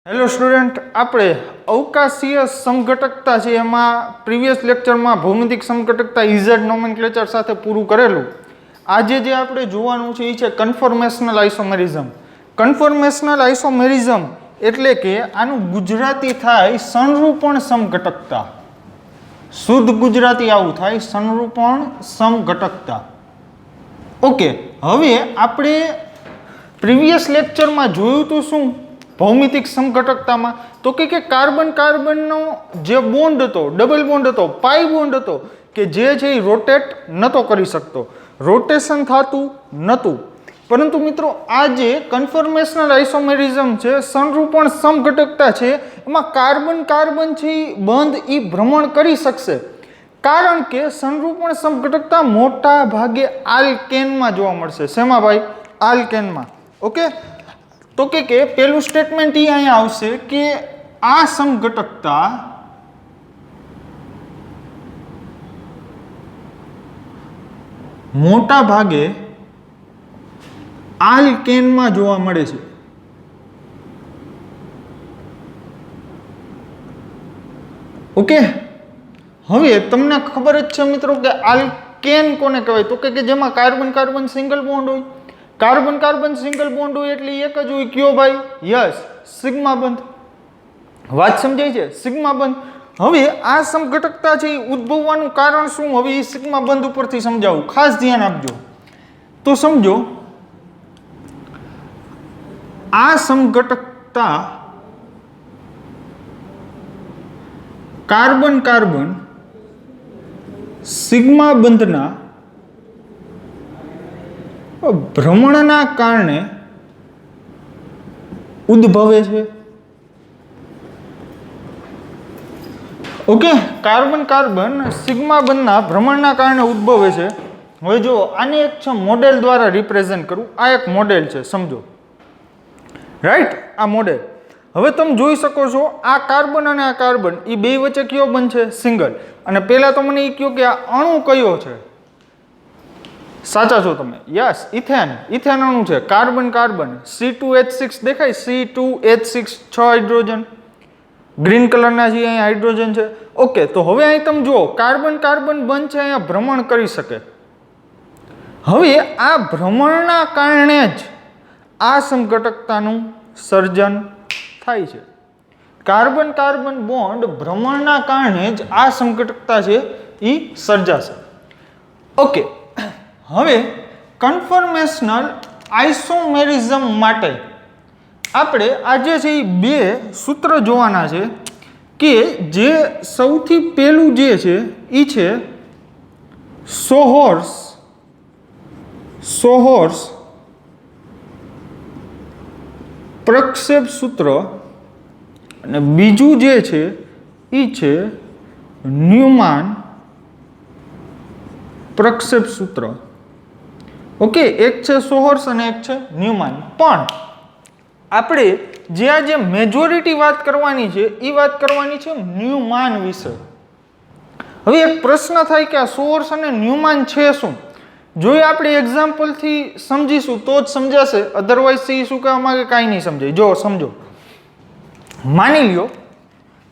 Hello student, આપણે અવકાશીય સમઘટકતા છે એમાં પ્રીવિયસ લેક્ચરમાં ભૌમિતિક સમઘટકતા ઇઝેડ નોમેનક્લેચર સાથે પૂરું કરેલું. આજે જે આપણે જોવાનું છે એ છે કન્ફોર્મેશનલ આઇસોમેરિઝમ. કન્ફોર્મેશનલ આઇસોમેરિઝમ એટલે કે આનું ગુજરાતી થાય સંરૂપણ સમઘટકતા. શુદ્ધ ગુજરાતી આવું થાય, સંરૂપણ સમઘટકતા. ઓકે, હવે આપણે પ્રીવિયસ લેક્ચરમાં જોયું હતું શું ભૌમિતિક સમઘટકતામાં, તો કે કાર્બન કાર્બનનો જે બોન્ડ હતો, ડબલ બોન્ડ હતો, પાઈ બોન્ડ હતો કે જે છે એ રોટેટ નહોતો કરી શકતો, રોટેશન થતું નહોતું. પરંતુ મિત્રો આ જે કન્ફોર્મેશનલ આઇસોમેરિઝમ છે, સંરૂપણ સમઘટકતા છે, એમાં કાર્બન કાર્બન છે એ બંધ એ ભ્રમણ કરી શકશે. કારણ કે સંરૂપણ સમઘટકતા મોટા ભાગે આલ્કેનમાં જોવા મળશે. શેમાં ભાઈ? આલ્કેનમાં. ઓકે, તો કે પેલું સ્ટેટમેન્ટ એ અહીંયા આવશે કે આ સમઘટકતા મોટા ભાગે આલ્કેનમાં જોવા મળે છે. ઓકે, હવે તમને ખબર જ છે મિત્રો કે આલ્કેન કોને કહેવાય, તો કે જેમાં કાર્બન કાર્બન સિંગલ બોન્ડ હોય. કાર્બન કાર્બન સિંગલ બોન્ડ હોય એટલે એક જ હોય, કયો ભાઈ? યસ, સિગ્મા બંધ. વાત સમજાય છે? સિગ્મા બંધ. હવે આ સમઘટકતા છે એ ઉદ્ભવવાનું કારણ શું? હવે એ સિગ્મા બંધ ઉપરથી સમજાવું, ખાસ ધ્યાન આપજો. તો સમજો, આ સમઘટકતા કાર્બન કાર્બન સિગ્મા બંધના ભ્રમણના કારણે ઉદ્ભવે છે. ઓકે, કાર્બન કાર્બન સિગ્મા બંધના ભ્રમણના કારણે ઉદ્ભવે છે. હવે જો આને એક છે મોડેલ દ્વારા રિપ્રેઝન્ટ કરું. આ એક મોડેલ છે, સમજો. રાઈટ, આ મોડેલ. હવે તમે જોઈ શકો છો આ કાર્બન અને આ કાર્બન એ બે વચ્ચે કયો બંધ છે? સિંગલ. અને પહેલા તો મને એ કહ્યું કે આ અણુ કયો છે? સાચા છો તમે? Yes, ethane. ઇથેન અણુ છે. કાર્બન કાર્બન C2H6 દેખાય? C2H6, 6 hydrogen. ગ્રીન કલરના છે, અહીંયા હાઇડ્રોજન છે. ઓકે, તો હવે અહીં તમે જુઓ કાર્બન કાર્બન બંધ છે, અહીંયા ભ્રમણ કરી શકે. હવે આ ભ્રમણના કારણે જ આ સમઘટકતાનું સર્જન થાય છે. કાર્બન કાર્બન બોન્ડ ભ્રમણના કારણે જ આ સમઘટકતા છે એ સર્જાશે. ઓકે, હવે કન્ફોર્મેશનલ આઇસોમેરિઝમ માટે આપણે આજે છે એ બે સૂત્ર જોવાના છે કે જે સૌથી પહેલું જે છે એ છે સોહોર્સ પ્રક્ષેપ સૂત્ર, અને બીજું જે છે એ છે ન્યુમાન પ્રક્ષેપ સૂત્ર. ઓકે, એક છે સોહોર્સ અને એક છે ન્યુમાન. પણ આપણે જે મેજોરિટી વાત કરવાની છે એ વાત કરવાની છે ન્યુમાન વિશે. હવે એક પ્રશ્ન થાય કે આ સોહોર્સ અને ન્યુમાન છે શું? જો આપણે એક્ઝામ્પલથી સમજીશું તો જ સમજાશે, અધરવાઇઝ એ શું કહેવા માંગે કાંઈ નહીં સમજાય. જો સમજો, માની લ્યો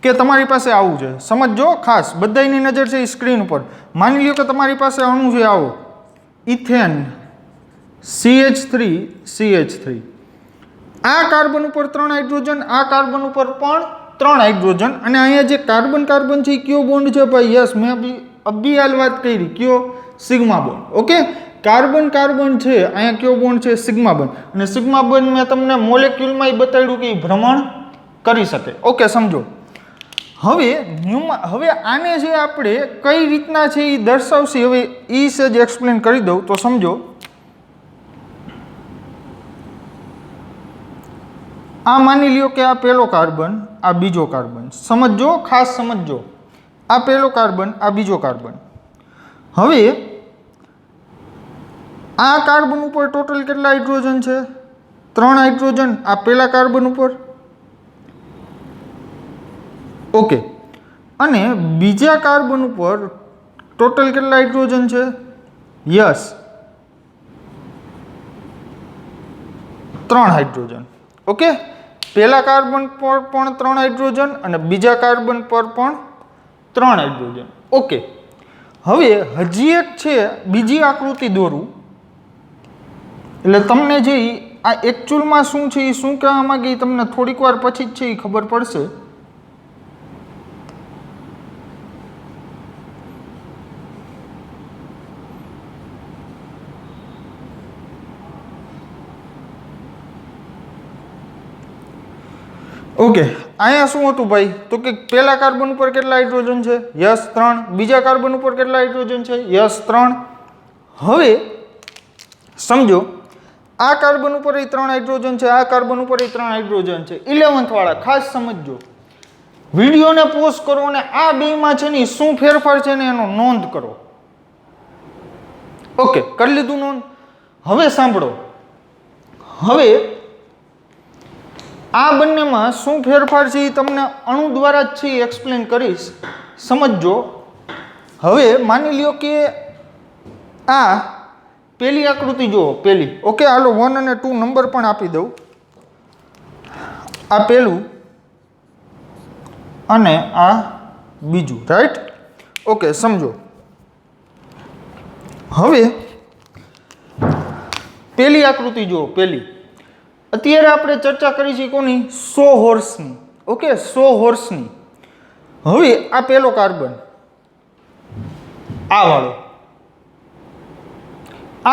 કે તમારી પાસે આવું છે. સમજો ખાસ, બધાની નજર છે એ સ્ક્રીન ઉપર. માની લ્યો કે તમારી પાસે અણુ છે આવો, ઇથેન CH3CH3. આ કાર્બન ઉપર 3 હાઇડ્રોજન, આ કાર્બન ઉપર પણ 3 હાઇડ્રોજન, અને અહીંયા જે કાર્બન કાર્બન છે એ કયો બોન્ડ છે ભાઈ? યસ, મેં અભી હાલ વાત કરી, કયો? Sigma bond. Okay, carbon carbon છે, અહીંયા કયો બોન્ડ છે? Sigma bond. અને સિગ્મા બોન્ડ મેં તમને મોલેક્યુલમાં બતાવ્યું કે ભ્રમણ કરી શકે. ઓકે, સમજો. હવે આને છે આપણે કઈ રીતના છે એ દર્શાવશે. હવે એ છે જ એક્સપ્લેન કરી દઉં તો સમજો. આ માની લ્યો કે આ પહેલો કાર્બન, આ બીજો કાર્બન. સમજો, ખાસ સમજો. આ પહેલો કાર્બન, આ બીજો કાર્બન. હવે આ કાર્બન ઉપર ટોટલ કેટલા હાઇડ્રોજન છે? 3 હાઇડ્રોજન. આ પહેલા કાર્બન ઉપર. ઓકે, અને બીજા કાર્બન ઉપર ટોટલ કેટલા હાઇડ્રોજન છે? Yes, 3 hydrogen. ઓકે, પહેલા કાર્બન પર પણ 3 હાઇડ્રોજન અને બીજા કાર્બન પર પણ 3 હાઇડ્રોજન. ઓકે, હવે હજી એક છે બીજી આકૃતિ દોરું એટલે તમને જે આ એકચ્યુઅલમાં શું છે એ શું કહેવા માંગે એ તમને થોડીક વાર પછી જ છે એ ખબર પડશે. ઓકે, અહીંયા શું હતું ભાઈ? તો કે પહેલા કાર્બન ઉપર કેટલા હાઇડ્રોજન છે? યસ 3. બીજા કાર્બન ઉપર કેટલા હાઇડ્રોજન છે? યસ 3. હવે સમજો, આ કાર્બન ઉપર એ 3 હાઇડ્રોજન છે, આ કાર્બન ઉપર એ 3 હાઇડ્રોજન છે. 11th વાળા ખાસ સમજજો, વિડીયોને પોઝ કરો અને આ બેમાં છે ને શું ફેરફાર છે ને એનો નોંધ કરો. ઓકે, કરી લીધું નોંધ? હવે સાંભળો, હવે આ બંનેમાં શું ફેરફાર છે એ તમને અણુ દ્વારા જ છે એક્સપ્લેન કરીશ, સમજજો. હવે માની લ્યો કે આ પહેલી આકૃતિ જુઓ, પહેલી. ઓકે, હાલો 1 અને 2 નંબર પણ આપી દઉં. આ પહેલું અને આ બીજું, રાઈટ? ઓકે, સમજો. હવે પહેલી આકૃતિ જુઓ, પહેલી. અત્યારે આપણે ચર્ચા કરી છે કોની? સો હોર્સની. ઓકે, 100 હોર્સની. હવે આ પહેલો કાર્બન, આ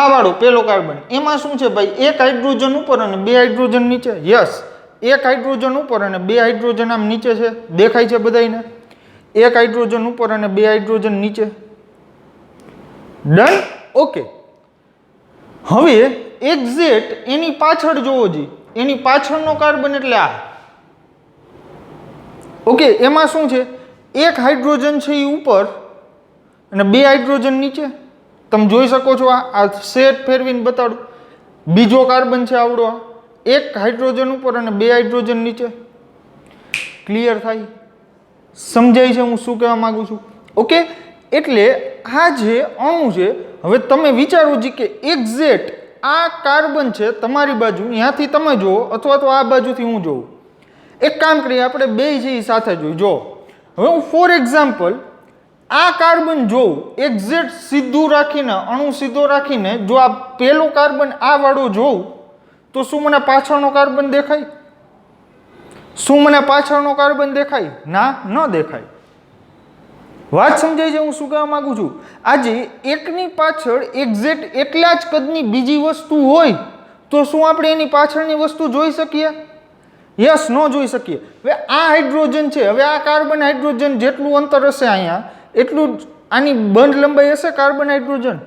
વાળો પહેલો કાર્બન, એમાં શું છે ભાઈ? એક હાઇડ્રોજન ઉપર અને 2 હાઇડ્રોજન નીચે. યસ, એક હાઇડ્રોજન ઉપર અને 2 હાઇડ્રોજન આમ નીચે છે, દેખાય છે બધાને? એક હાઇડ્રોજન ઉપર અને 2 હાઇડ્રોજન નીચે. ડન? ઓકે, હવે એક્ઝેક્ટ એની પાછળ જોવો જી, એની પાછળનો કાર્બન એટલે આ. ઓકે, એમાં શું છે? એક હાઇડ્રોજન છે એ ઉપર અને 2 હાઇડ્રોજન નીચે. તમે જોઈ શકો છો, આ સેટ ફેરવીને બતાડું. બીજો કાર્બન છે આવડો, એક હાઇડ્રોજન ઉપર અને 2 હાઇડ્રોજન નીચે. ક્લિયર થાય? સમજાય છે હું શું કહેવા માંગુ છું? ઓકે, એટલે આ જે અણુ છે, હવે તમે વિચારો જી કે એક્ઝેક્ટ આ કાર્બન છે તમારી બાજુ, ત્યાંથી તમે જુઓ અથવા તો આ બાજુથી હું જોઉં. એક કામ કરીએ, આપણે બે છે એ સાથે જોઈ. જો હવે હું ફોર એક્ઝામ્પલ આ કાર્બન જોઉં, એક્ઝેક્ટ સીધું રાખીને, અણુ સીધો રાખીને જો આ પહેલો કાર્બન આ વાળો જોઉં, તો શું મને પાછળનો કાર્બન દેખાય? શું મને પાછળનો કાર્બન દેખાય? ના, ન દેખાય. વાત સમજાય છે હું શું કહેવા માંગુ છું? આજે એકની પાછળ એક્ઝેક્ટ એટલા જ કદની બીજી વસ્તુ હોય તો શું આપણે એની પાછળની વસ્તુ જોઈ શકીએ? યસ, ન જોઈ શકીએ. હવે આ હાઇડ્રોજન છે, હવે આ કાર્બન હાઇડ્રોજન જેટલું અંતર હશે અહીંયા, એટલું આની બંધ લંબાઈ હશે કાર્બન હાઇડ્રોજન,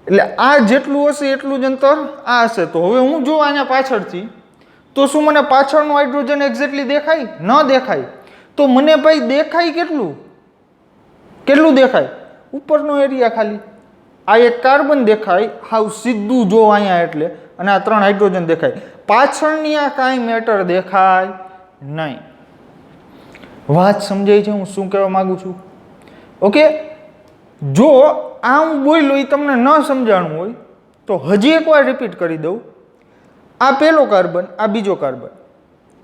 એટલે આ જેટલું હશે એટલું જ અંતર આ હશે. તો હવે હું જો આના પાછળથી, તો શું મને પાછળનો હાઇડ્રોજન એક્ઝેક્ટલી દેખાય? ન દેખાય. તો મને ભાઈ દેખાય કેટલું દેખાય? ઉપરનો એરિયા ખાલી. આ એક કાર્બન દેખાય હાવ સીધું જો અહીંયા, એટલે અને આ 3 હાઇડ્રોજન દેખાય. પાછળની આ કાંઈ મેટર દેખાય નહીં. વાત સમજાય છે હું શું કહેવા માંગુ છું? ઓકે, જો આ હું બોલ્યો એ તમને ન સમજાણું હોય તો હજી એકવાર રિપીટ કરી દઉં. આ પહેલો કાર્બન, આ બીજો કાર્બન.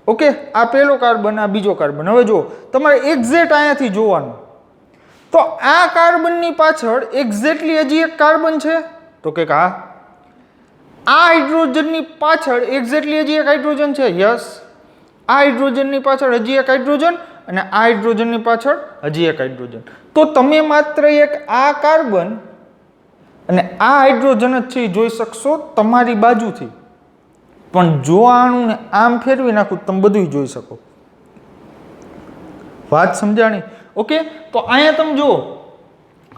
ઓકે, આ પહેલો કાર્બન, આ બીજો કાર્બન. હવે જો તમારે એક્ઝેક્ટ અહીંયાથી જોવાનું, તો આ કાર્બનની પાછળ એક્ઝેક્ટલી હજી એક કાર્બન છે, તો કે આ હાઇડ્રોજનની પાછળ એક્ઝેક્ટલી હજી એક હાઇડ્રોજન છે. યસ, આ હાઇડ્રોજનની પાછળ હજી એક હાઇડ્રોજન અને આ હાઇડ્રોજનની પાછળ હજી એક હાઇડ્રોજન. તો તમે માત્ર એક આ કાર્બન અને આ હાઇડ્રોજન જ છે એ જોઈ શકશો તમારી બાજુથી, પણ જો આ અણુને આમ ફેરવી નાખું તમે બધું જોઈ શકો. વાત સમજાણી? ઓકે, તો અહીંયા તમે જુઓ,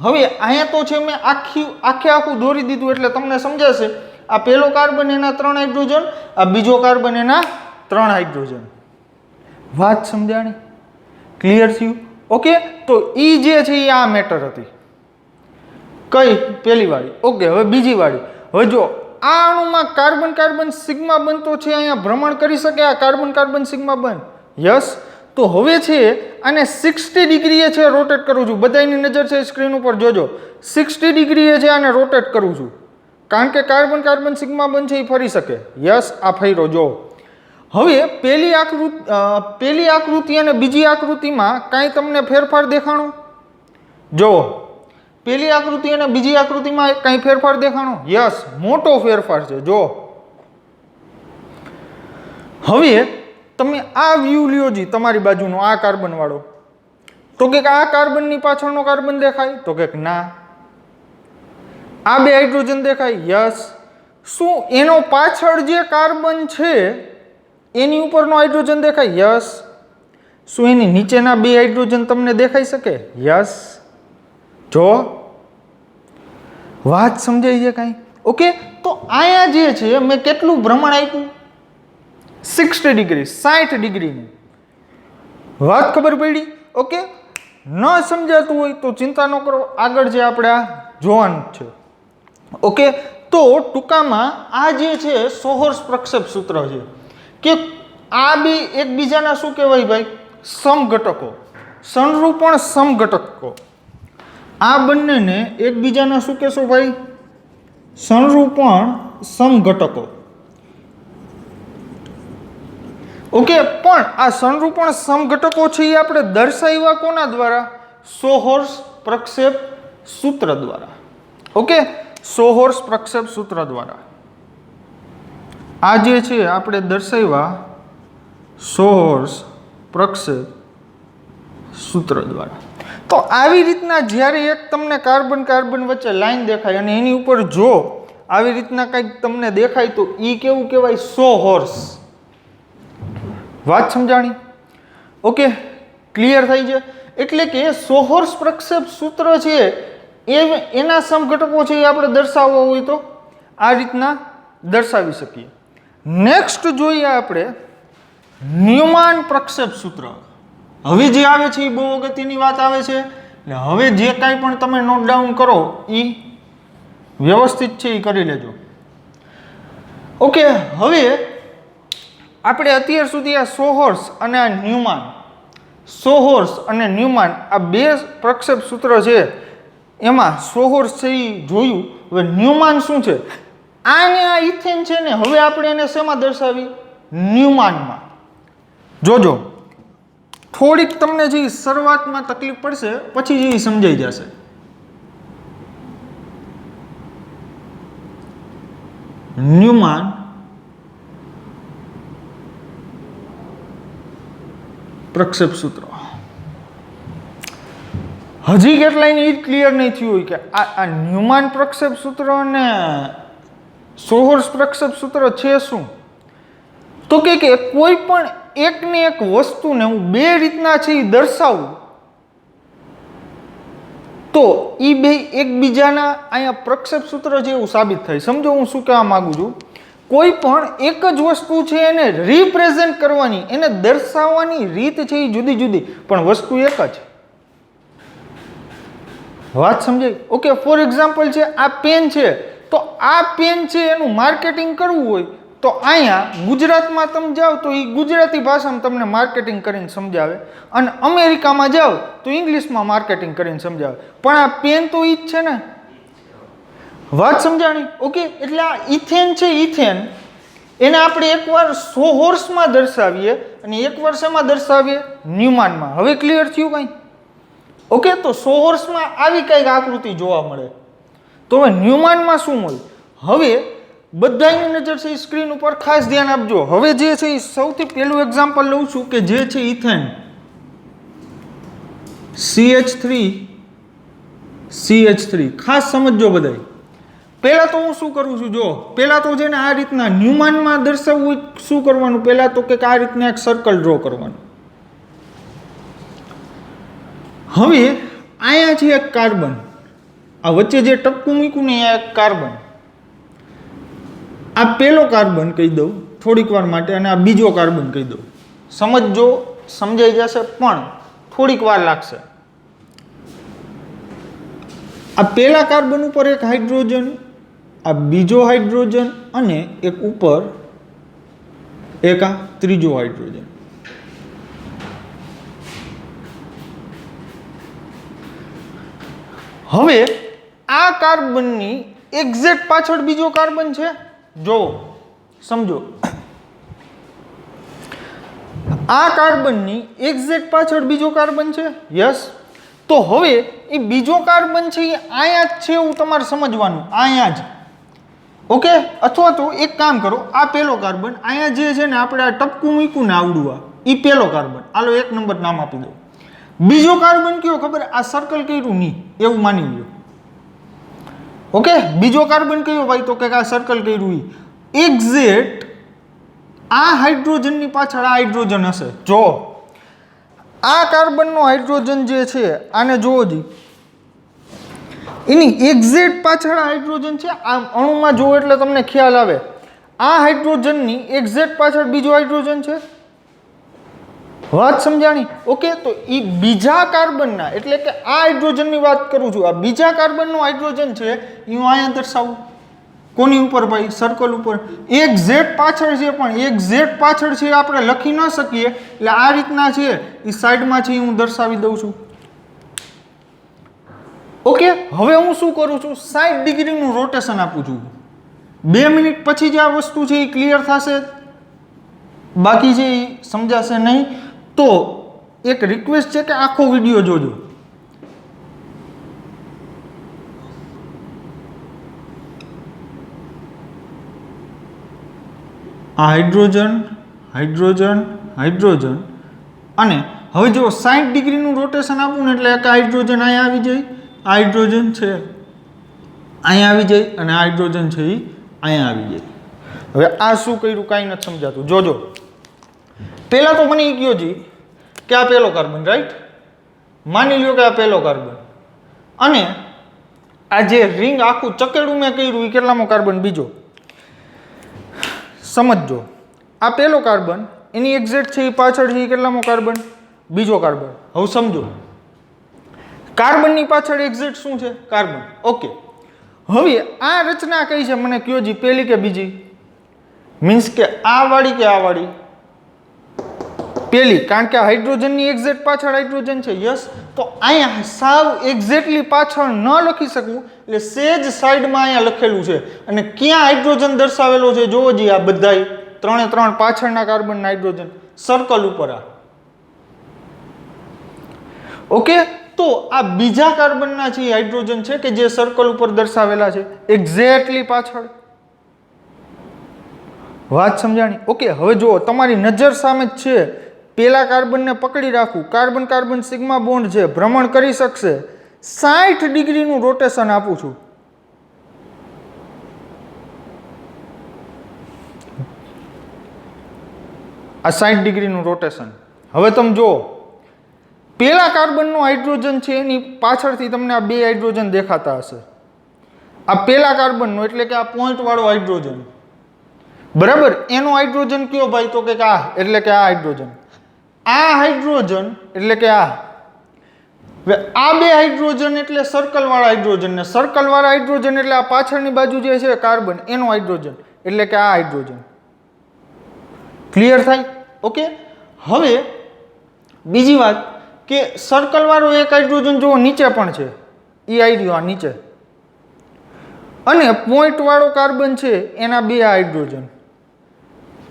હવે અહીંયા તો છે મેં આખું દોરી દીધું એટલે તમને સમજાશે. આ પહેલો કાર્બન એના 3 હાઇડ્રોજન, આ બીજો કાર્બન એના 3 હાઇડ્રોજન. વાત સમજાણી? ક્લિયર થયું? ઓકે, તો એ જે છે એ આ મેટર હતી. કઈ? પહેલી વાળી. ઓકે, હવે બીજી વાળી. હવે જો આ અણુમાં કાર્બન કાર્બન સિગ્મા બનતો છે, અહીંયા ભ્રમણ કરી શકે આ કાર્બન કાર્બન સિગ્મા બન. યસ, તો હવે છે આને 60 ડિગ્રીએ છે રોટેટ કરું છું. બધાની નજર છે સ્ક્રીન ઉપર જોજો, 60 ડિગ્રીએ છે આને રોટેટ કરું છું, કારણ કે કાર્બન કાર્બન સિગ્મા બન છે એ ફરી શકે. યસ, આ ફર્યો જો. હવે પેલી આકૃતિ અને બીજી આકૃતિમાં કાંઈ તમને ફેરફાર દેખાણો? જો પેલી આકૃતિ અને બીજી આકૃતિમાં કાંઈ ફેરફાર દેખાણો? યસ, મોટો ફેરફાર છે. જો હવે તમે આ વ્યૂ લ્યો જી, તમારી બાજુનો આ કાર્બન વાળો, તો કે આ કાર્બનની પાછળનો કાર્બન દેખાય? તો કે ના. આ બે હાઇડ્રોજન દેખાય? યસ. શું એનો પાછળ જે કાર્બન છે એની ઉપરનો હાઇડ્રોજન દેખાય? યસ. શું એની નીચેના બે હાઇડ્રોજન તમને દેખાઈ શકે? યસ. જો વાત સમજાય છે કાંઈ? ઓકે, તો અહીંયા જે છે મેં કેટલું ભ્રમણ આપ્યું? 60 ડિગ્રી, 60 ડિગ્રીની. વાત ખબર પડી? ઓકે, ન સમજાતું હોય તો ચિંતા ન કરો, આગળ જે આપણે આ જોવાનું છે. ઓકે, તો ટૂંકામાં આ જે છે સોહર્સ પ્રક્ષેપ સૂત્ર છે કે આ બે એકબીજાના શું કહેવાય ભાઈ? સમઘટકો, સંરૂપણ સમઘટકો. આ બંનેને એકબીજાના શું કહેશો ભાઈ? સંરૂપણ સમઘટકો. ઓકે, પણ આ સંરૂપણ સમઘટકો છે એ આપણે દર્શાવ્યા કોના દ્વારા? સોહર્સ પ્રક્ષેપ સૂત્ર દ્વારા. ઓકે, સોહર્સ પ્રક્ષેપ સૂત્ર દ્વારા આ જે છે આપણે દર્શાવ્યા સોહર્સ પ્રક્ષેપ સૂત્ર દ્વારા. તો આવી રીતના જ્યારે એક તમને કાર્બન કાર્બન વચ્ચે લાઈન દેખાય અને એની ઉપર જો આવી રીતના કંઈક તમને દેખાય તો એ કેવું કહેવાય? સોહર્સ. વાત સમજાણી? ઓકે, ક્લિયર થઈ છે? એટલે કે સોહર્સ પ્રક્ષેપ સૂત્ર છે એના સમઘટકો છે એ આપણે દર્શાવવા હોય તો આ રીતના દર્શાવી શકીએ. નેક્સ્ટ જોઈએ આપણે ન્યુમાન પ્રક્ષેપ સૂત્ર. હવે જે આવે છે એ બહુ અગત્યની વાત આવે છે. એટલે હવે જે કાંઈ પણ તમે નોટ ડાઉન કરો એ વ્યવસ્થિત છે એ કરી લેજો. ઓકે, હવે આપણે અત્યાર સુધી આ સોહર્સ અને આ ન્યુમાન, સોહર્સ અને ન્યુમાન આ બે પ્રક્ષેપ સૂત્ર છે એમાં સોહર્સ છે એ જોયું. હવે ન્યુમાન શું છે? આને આ ઇથેન છે ને, હવે આપણે એને શેમાં દર્શાવી? ન્યુમાનમાં. જોજો, થોડીક તમને જે શરૂઆતમાં તકલીફ પડશે પછી જે સમજાઈ જશે. ન્યુમાન પ્રક્ષેપ સૂત્ર. હજી કેટલાયને એ ક્લિયર નહીં થયું હોય કે આ ન્યુમાન પ્રક્ષેપ સૂત્ર અને સોહર્સ પ્રક્ષેપ સૂત્ર છે શું? તો કે કોઈ પણ એકને એક વસ્તુને હું બે રીતના છે એ દર્શાવું તો એ બે એકબીજાના અહીંયા પ્રક્ષેપ સૂત્ર જેવું સાબિત થાય. સમજો હું શું કહેવા માંગુ છું? કોઈ પણ એક જ વસ્તુ છે એને રિપ્રેઝેન્ટ કરવાની, એને દર્શાવવાની રીત છે એ જુદી જુદી, પણ વસ્તુ એક જ. વાત સમજાય? ઓકે, ફોર એક્ઝામ્પલ છે આ પેન છે, તો આ પેન છે એનું માર્કેટિંગ કરવું હોય તો અહીંયા ગુજરાતમાં તમે જાઓ તો એ ગુજરાતી ભાષામાં તમને માર્કેટિંગ કરીને સમજાવે, અને અમેરિકામાં જાઓ તો ઇંગ્લિશમાં માર્કેટિંગ કરીને સમજાવે, પણ આ પેન તો એ જ છે ને. વાત સમજાણી? ઓકે, એટલે આ ઇથેન છે, ઇથેન એને આપણે એકવાર સોહર્સમાં દર્શાવીએ અને એકવાર શેમાં દર્શાવીએ? ન્યુમાનમાં. હવે ક્લિયર થયું કંઈ? ઓકે, તો સોહર્સમાં આવી કંઈક આકૃતિ જોવા મળે, તો હવે ન્યુમાનમાં શું હોય? હવે બધાની નજર છે સ્ક્રીન ઉપર, ખાસ ધ્યાન આપજો. હવે જે છે એ સૌથી પહેલું એક્ઝામ્પલ લઉં છું કે જે છે ઇથેન CH3, ખાસ સમજજો બધાય. પહેલા તો હું શું કરું છું? જો પહેલા તો છે ને આ રીતના ન્યુમાનમાં દર્શાવવું હોય શું કરવાનું? પહેલા તો કે આ રીતના એક સર્કલ ડ્રો કરવાનું. હવે અહીંયા છે એક કાર્બન, આ વચ્ચે જે ટપકું મૂક્યું ને આ એક કાર્બન, આ પહેલો કાર્બન કહી દઉં થોડીક વાર માટે અને આ બીજો કાર્બન કહી દઉં. સમજજો, સમજાઈ જશે, પણ થોડીક વાર લાગશે. આ પહેલા કાર્બન ઉપર એક હાઇડ્રોજન, આ બીજો હાઇડ્રોજન અને એક ઉપર એક આ ત્રીજો હાઇડ્રોજન. હવે આ કાર્બનની એક્ઝેક્ટ પાછળ બીજો કાર્બન છે. જો સમજો, આ કાર્બનની એક્ઝેક્ટ પાછળ બીજો કાર્બન છે, યસ. તો હવે એ બીજો કાર્બન છે એ અહીંયા જ છે એવું તમારે સમજવાનું, અહીંયા જ. ઓકે, અથવા તો એક કામ કરો, આ પહેલો કાર્બન અહીંયા જે છે ને આપણે આ ટપકું મૂક્યું ને આવડું આ એ પહેલો કાર્બન, આલો 1 નંબર નામ આપી દો. બીજો કાર્બન કયો ખબર, આ સર્કલ કર્યું નહીં એવું માની લો. ઓકે, બીજો કાર્બન કયો ભાઈ, તો કે આ સર્કલ કર્યું ઈ એક્ઝેક્ટ આ હાઇડ્રોજનની પાછળ આ હાઇડ્રોજન હશે. જો આ કાર્બનનો હાઇડ્રોજન જે છે આને જોવો જી, એની એક્ઝેક્ટ પાછળ હાઇડ્રોજન છે. આ અણુમાં જુઓ એટલે તમને ખ્યાલ આવે. આ હાઇડ્રોજનની એક્ઝેક્ટ પાછળ બીજો હાઇડ્રોજન છે. વાત સમજાણી? ઓકે, તો એ બીજા કાર્બનના એટલે કે આ હાઇડ્રોજનની વાત કરું છું. આ બીજા કાર્બનનો હાઇડ્રોજન છે એ હું અહીંયા દર્શાવું. કોની ઉપર ભાઈ? સર્કલ ઉપર. એક્ઝેક્ટ પાછળ છે, પણ એક્ઝેક્ટ પાછળ છે આપણે લખી ન શકીએ એટલે આ રીતના છે એ સાઈડમાં છે હું દર્શાવી દઉં છું. ઓકે, હવે હું શું કરું છું, 60 ડિગ્રીનું રોટેશન આપું છું. 2 મિનિટ પછી જે આ વસ્તુ છે એ ક્લિયર થશે, બાકી છે એ સમજાશે નહીં. તો એક રિક્વેસ્ટ છે કે આખો વિડીયો જોજો. આ હાઇડ્રોજન હાઇડ્રોજન હાઇડ્રોજન અને હવે જો 60 ડિગ્રીનું રોટેશન આપું ને એટલે એક હાઇડ્રોજન અહીંયા આવી જાય, આ હાઇડ્રોજન છે અહીંયા આવી જાય અને આ હાઇડ્રોજન છે એ અહીંયા આવી જાય. હવે આ શું કર્યું કાંઈ નથી સમજાતું. જોજો, પહેલાં તો મને એ કહ્યો જી કે આ પહેલો કાર્બન, રાઈટ? માની લ્યો કે આ પહેલો કાર્બન અને આ જે રિંગ આખું ચકેડું મેં કર્યું એ કેટલામો કાર્બન? બીજો. સમજો, આ પહેલો કાર્બન એની એક્ઝેક્ટ છે એ પાછળ છે એ કેટલામો કાર્બન? બીજો કાર્બન. હવે સમજો, કાર્બનની પાછળ એક્ઝેક્ટ શું છે? કાર્બન. ઓકે, હવે આ રચના કઈ છે મને કયો જી, પહેલી કે બીજી? મીન્સ કે આ વાળી કે આ વાળી? પહેલી, કારણ કે હાઇડ્રોજનની એક્ઝેક્ટ પાછળ હાઇડ્રોજન છે, યસ. તો અહીંયા સાવ એક્ઝેક્ટલી પાછળ ન લખી શકું એટલે સેજ સાઈડમાં અહીંયા લખેલું છે. અને ક્યાં હાઇડ્રોજન દર્શાવેલો છે જોવો જી, આ બધાય 3 પાછળના કાર્બનના હાઇડ્રોજન સર્કલ ઉપર. આ ઓકે, તો આ બીજા કાર્બનના છે હાઇડ્રોજન છે કે જે સર્કલ ઉપર દર્શાવેલા છે એક્ઝેક્ટલી પાછળ. વાત સમજાણી? ઓકે, હવે જુઓ, તમારી નજર સામે જ છે. પેલા કાર્બનને પકડી રાખવું, કાર્બન કાર્બન સિગ્મા બોન્ડ છે, ભ્રમણ કરી શકશે. 60 ડિગ્રીનું રોટેશન આપું છું. આ 60 ડિગ્રીનું રોટેશન. હવે તમે જુઓ, પેલા કાર્બનનો હાઇડ્રોજન છે એની પાછળથી તમને આ 2 હાઇડ્રોજન દેખાતા હશે. આ પેલા કાર્બનનો એટલે કે આ પોઈન્ટ વાળો હાઇડ્રોજન, બરાબર? એનો હાઇડ્રોજન કયો ભાઈ? તો કે આ એટલે કે આ હાઇડ્રોજન. આ હાઇડ્રોજન એટલે કે આ. હવે આ 2 હાઇડ્રોજન એટલે સર્કલ વાળા હાઇડ્રોજન, ને સર્કલ વાળા હાઇડ્રોજન એટલે આ પાછળની બાજુ જે છે કાર્બન એનો હાઇડ્રોજન એટલે કે આ હાઇડ્રોજન. ક્લિયર થાય? ઓકે, હવે બીજી વાત કે સર્કલ વાળો એક હાઇડ્રોજન જો નીચે પણ છે, એ આઈડિયો આ નીચે, અને પોઈન્ટ વાળો કાર્બન છે એના 2 હાઇડ્રોજન.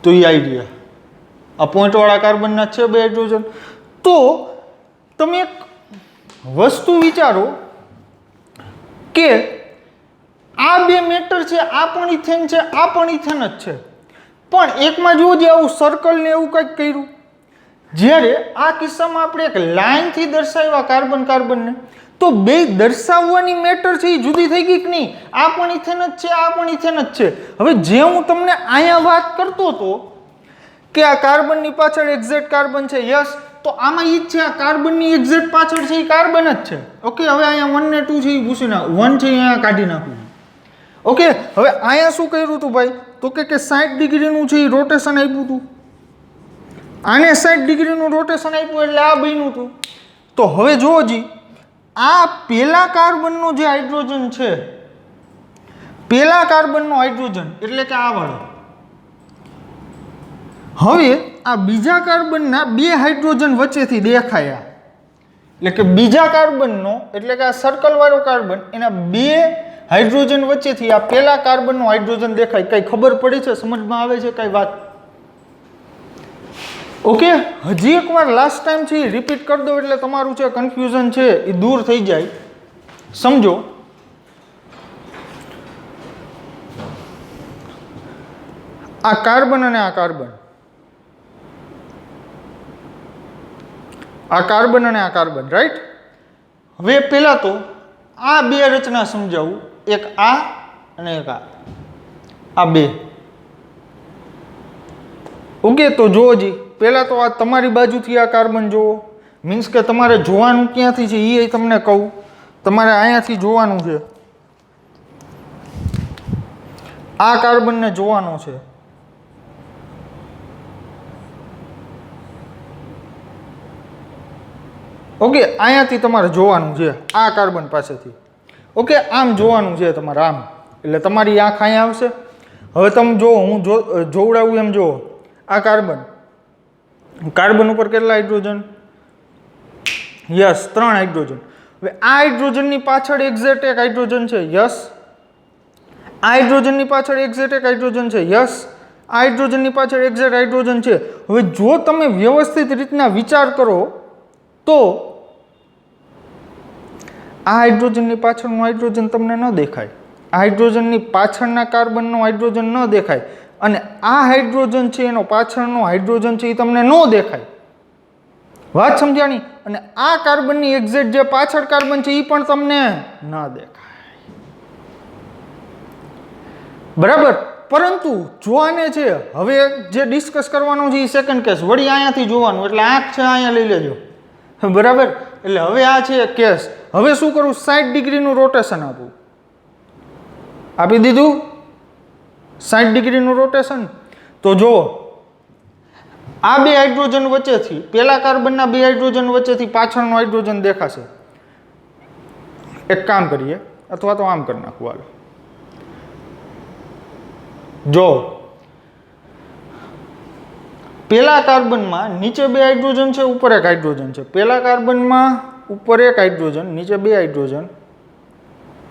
તો એ આઈડિયા આ પોઈન્ટ વાળા કાર્બનના છે 2 હાઇડ્રોજન. તો તમે એક વસ્તુ વિચારો કે આ 2 મેટર છે, આ પણ ઇથેન છે, આ પણ ઇથેન જ છે, પણ એકમાં જુઓ જે આવું સર્કલ ને એવું કંઈક કર્યું. જ્યારે આ કિસ્સામાં આપણે એક લાઈનથી દર્શાવ્યા કાર્બન કાર્બનને, તો બે દર્શાવવાની મેટર છે એ જુદી થઈ ગઈ કે નહીં? આ પણ ઇથેન જ છે, આ પણ ઇથેન જ છે. હવે જે હું તમને અહીંયા વાત કરતો હતો કે આ કાર્બનની પાછળ એક્ઝેક્ટ કાર્બન છે, યસ, તો આમાં ઈ જ છે, આ કાર્બનની એક્ઝેક્ટ પાછળ છે એ કાર્બન જ છે. ઓકે, હવે અહીંયા 1 ને 2 છે એ ભૂસી નાખું, 1 છે અહીંયા કાઢી નાખું. ઓકે, હવે અહીંયા શું કર્યું હતું ભાઈ? તો કે 60 ડિગ્રીનું છે એ રોટેશન આપ્યું હતું. આને 60 ડિગ્રીનું રોટેશન આપ્યું એટલે આ બન્યું હતું. તો હવે જુઓ જી, આ પેલા કાર્બનનો જે હાઇડ્રોજન છે, પેલા કાર્બનનો હાઇડ્રોજન એટલે કે આ વાળો, હવે આ બીજા કાર્બનના 2 હાઇડ્રોજન વચ્ચેથી દેખાયા, એટલે કે બીજા કાર્બનનો એટલે કે આ સર્કલ વાળો કાર્બન એના 2 હાઇડ્રોજન વચ્ચેથી આ પેલા કાર્બનનો હાઇડ્રોજન દેખાય. કઈ ખબર પડી છે? સમજમાં આવે છે કઈ વાત? ઓકે, હજી એકવાર લાસ્ટ ટાઈમ છે એ રિપીટ કરી દો એટલે તમારું જે કન્ફ્યુઝન છે એ દૂર થઈ જાય. સમજો, આ કાર્બન અને આ કાર્બન, આ કાર્બન અને આ કાર્બન, રાઈટ? હવે પહેલા તો આ બે રચના સમજાવું, એક આ અને એક આ બે. ઓકે, તો જુઓ જી, પહેલા તો આ તમારી બાજુથી આ કાર્બન જુઓ, મીન્સ કે તમારે જોવાનું ક્યાંથી છે એ તમને કહું. તમારે અહીંયાથી જોવાનું છે, આ કાર્બનને જોવાનો છે. ઓકે, અહીંયાથી તમારે જોવાનું છે આ કાર્બન પાસેથી. ઓકે, આમ જોવાનું છે તમારે, આમ. એટલે તમારી આંખ અહીંયા આવશે. હવે તમે જુઓ, હું જોવડાવું એમ જુઓ, આ કાર્બન, કાર્બન ઉપર કેટલા હાઇડ્રોજન? Yes, 3 hydrogen. હવે આ હાઇડ્રોજનની પાછળ એક્ઝેક્ટ એક હાઇડ્રોજન છે. યસ, આ હાઇડ્રોજનની પાછળ એક્ઝેક્ટ એક હાઇડ્રોજન છે. યસ, આ હાઇડ્રોજનની પાછળ એક્ઝેક્ટ હાઇડ્રોજન છે. હવે જો તમે વ્યવસ્થિત રીતના વિચાર કરો તો આ હાઇડ્રોજનની પાછળનું હાઇડ્રોજન તમને ન દેખાય, આ હાઇડ્રોજનની પાછળના કાર્બનનો હાઇડ્રોજન ન દેખાય, અને આ હાઇડ્રોજન છે એનો પાછળનો હાઇડ્રોજન છે એ તમને ન દેખાય. વાત સમજાણી? અને આ કાર્બનની એક્ઝેક્ટ જે પાછળ કાર્બન છે એ પણ તમને ન દેખાય. બરાબર? પરંતુ જો આને છે હવે જે ડિસ્કસ કરવાનું છે એ સેકન્ડ કેસ, વળી અહીંયાથી જોવાનું, એટલે આંખ છે અહીંયા લઈ લેજો. બરાબર? એટલે હવે આ છે કેસ. હવે શું કરું? 60 ડિગ્રીનું રોટેશન આપું. આપી દીધું 60 ડિગ્રીનું રોટેશન. તો જુઓ, આ બે હાઇડ્રોજન વચ્ચેથી, પેલા કાર્બનના બે હાઇડ્રોજન વચ્ચેથી પાછળનો હાઇડ્રોજન દેખાશે. એક કામ કરીએ, અથવા તો આમ કરી નાખું. હાલો, જો પેલા કાર્બનમાં નીચે બે હાઇડ્રોજન છે, ઉપર એક હાઇડ્રોજન છે. પેલા કાર્બનમાં ઉપર એક હાઇડ્રોજન, નીચે બે હાઇડ્રોજન.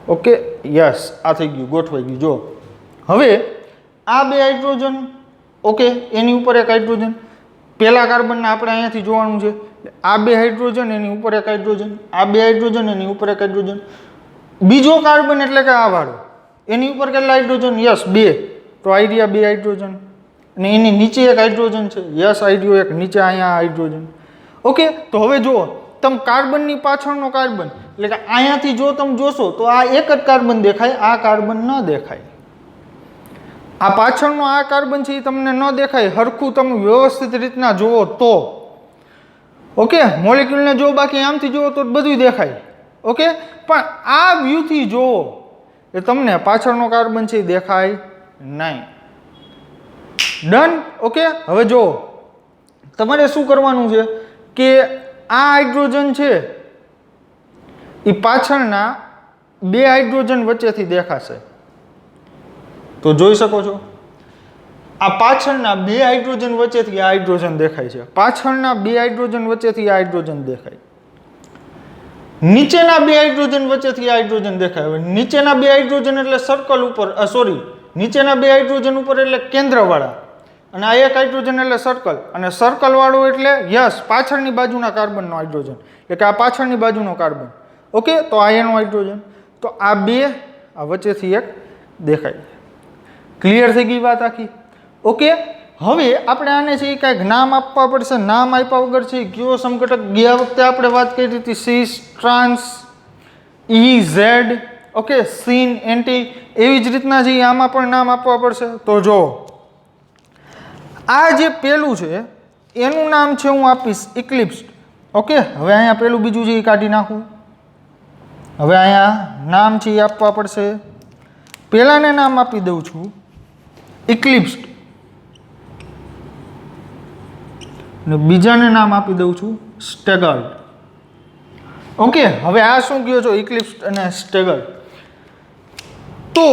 ઓકે, યસ, આ થઈ ગયું, ગોઠવાઈ ગયું. જો હવે આ બે હાઇડ્રોજન, ઓકે, એની ઉપર એક હાઇડ્રોજન. પેલા કાર્બનને આપણે અહીંયાથી જોવાનું છે. આ બે હાઇડ્રોજન, એની ઉપર એક હાઇડ્રોજન. આ બે હાઇડ્રોજન, એની ઉપર એક હાઇડ્રોજન. બીજો કાર્બન એટલે કે આ વાળો, એની ઉપર કેટલા હાઇડ્રોજન? યસ, 2. તો આઈડિયા 2 હાઇડ્રોજન. અને એની નીચે એક હાઇડ્રોજન છે. યસ, આઈડિયો એક નીચે, અહીંયા હાઇડ્રોજન. ઓકે, તો હવે જુઓ, તમે કાર્બનની પાછળનો કાર્બન, એટલે કે અહીંયાથી જો તમે જોશો તો આ એક જ કાર્બન દેખાય, આ કાર્બન ન દેખાય. આ પાછળનો આ કાર્બન છે એ તમને ન દેખાય. હરખું તમે વ્યવસ્થિત રીતના જુઓ તો. ઓકે, મોલેક્યુલને જો બાકી આમથી જુઓ તો બધું દેખાય. ઓકે, પણ આ વ્યૂથી જુઓ એ તમને પાછળનો કાર્બન છે એ દેખાય નહીં. ડન? ઓકે, હવે જુઓ, તમારે શું કરવાનું છે કે આ હાઇડ્રોજન છે એ પાછળના બે હાઇડ્રોજન વચ્ચેથી દેખાશે. તો જોઈ શકો છો, આ પાછળના બે હાઇડ્રોજન વચ્ચેથી આ હાઇડ્રોજન દેખાય છે. પાછળના બે હાઇડ્રોજન વચ્ચેથી આ હાઇડ્રોજન દેખાય. નીચેના બે હાઇડ્રોજન વચ્ચેથી આ હાઇડ્રોજન દેખાય. હવે નીચેના બે હાઇડ્રોજન એટલે સર્કલ ઉપર, સોરી, નીચેના બે હાઇડ્રોજન ઉપર એટલે કેન્દ્રવાળા, અને આ એક હાઇડ્રોજન એટલે સર્કલ, અને સર્કલ વાળો એટલે યસ પાછળની બાજુના કાર્બનનો હાઇડ્રોજન, એટલે કે આ પાછળની બાજુનો કાર્બન. ઓકે, તો આ એનો હાઇડ્રોજન. તો આ બે, આ વચ્ચેથી એક દેખાય. ક્લિયર થઈ ગઈ વાત આખી? ઓકે, હવે આપણે આને છે એ કાંઈક નામ આપવા પડશે. નામ આપ્યા વગર છે કયો સમઘટક? ગયા વખતે આપણે વાત કરી હતી સિસ, ટ્રાન્સ, ઈ, ઝેડ. ઓકે, સીન, એન્ટી, એવી જ રીતના છે આમાં પણ નામ આપવા પડશે. તો જો આ જે પેલું છે એનું નામ છે હું આપીશ ઇક્લિપ્સ. ઓકે, હવે અહીંયા પેલું બીજું છે એ કાઢી નાખું. હવે અહીંયા નામ છે એ આપવા પડશે. પેલાને નામ આપી દઉં છું ઇક્લિપ્સ, અને બીજાને નામ આપી દઉં છું સ્ટેગર્ડ. ઓકે, હવે આ શું કહો છો? ઇક્લિપ્સ અને સ્ટેગર્ડ. તો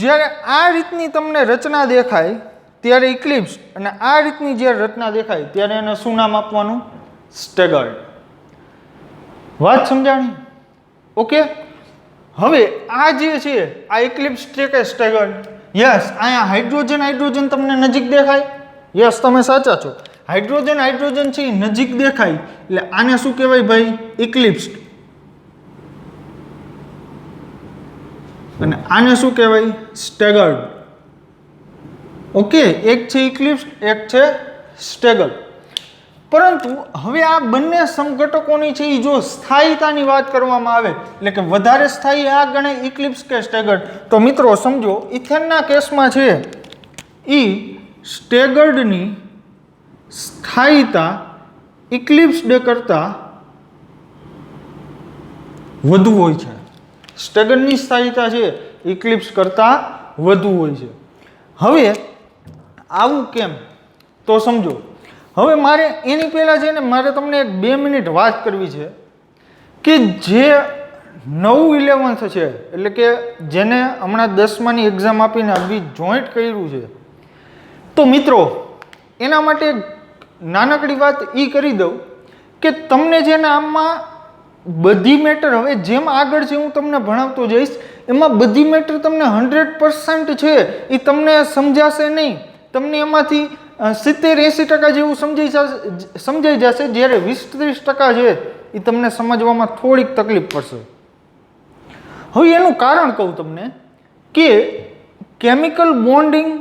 જ્યારે આ રીતની તમને રચના દેખાય ત્યારે ઇક્લિપ્સ, અને આ રીતની જ્યારે રચના દેખાય ત્યારે એને શું નામ આપવાનું? સ્ટેગર્ડ. વાત સમજાણી? ઓકે, હવે આ જે છે આ ઇક્લિપ્સ કે સ્ટેગર્ડ. યસ, અહીંયા હાઇડ્રોજન તમને નજીક દેખાય. યસ, તમે સાચા છો. હાઇડ્રોજન હાઇડ્રોજન છે એ નજીક દેખાય એટલે આને શું કહેવાય ભાઈ? ઇક્લિપ્સ્ડ. અને આને શું કહેવાય? સ્ટેગર્ડ. ઓકે, એક છે ઇક્લિપ્સ્ડ, એક છે સ્ટેગર્ડ. પરંતુ હવે આ બંને સમઘટકોની છે એ જો સ્થાયીતાની વાત કરવામાં આવે એટલે કે વધારે સ્થાયી આ ગણાય ઇક્લિપ્સ કે સ્ટેગર્ડ, તો મિત્રો સમજો ઇથેનના કેસમાં છે એ સ્ટેગર્ડની સ્થાયીતા ઇક્લિપ્સ્ડ કરતાં વધુ હોય છે. સ્ટેગર્ડની સ્થાયીતા છે ઇક્લિપ્સ કરતાં વધુ હોય છે. હવે આવું કેમ? તો સમજો. હવે મારે એની પહેલાં છે ને મારે તમને 2 મિનિટ વાત કરવી છે કે જે 9-11th છે એટલે કે જેને હમણાં 10માની એક્ઝામ આપીને આવી જોઈન્ટ કર્યું છે, તો મિત્રો એના માટે નાનકડી વાત એ કરી દઉં કે તમને છે ને આમાં બધી મેટર હવે જેમ આગળ છે હું તમને ભણાવતો જઈશ એમાં બધી મેટર તમને 100% છે એ તમને સમજાશે નહીં. તમને એમાંથી 70-80% જેવું સમજાઈ જશે, જ્યારે 20-30% છે એ તમને સમજવામાં થોડીક તકલીફ પડશે. હવે એનું કારણ કહું તમને કે કેમિકલ બોન્ડિંગ,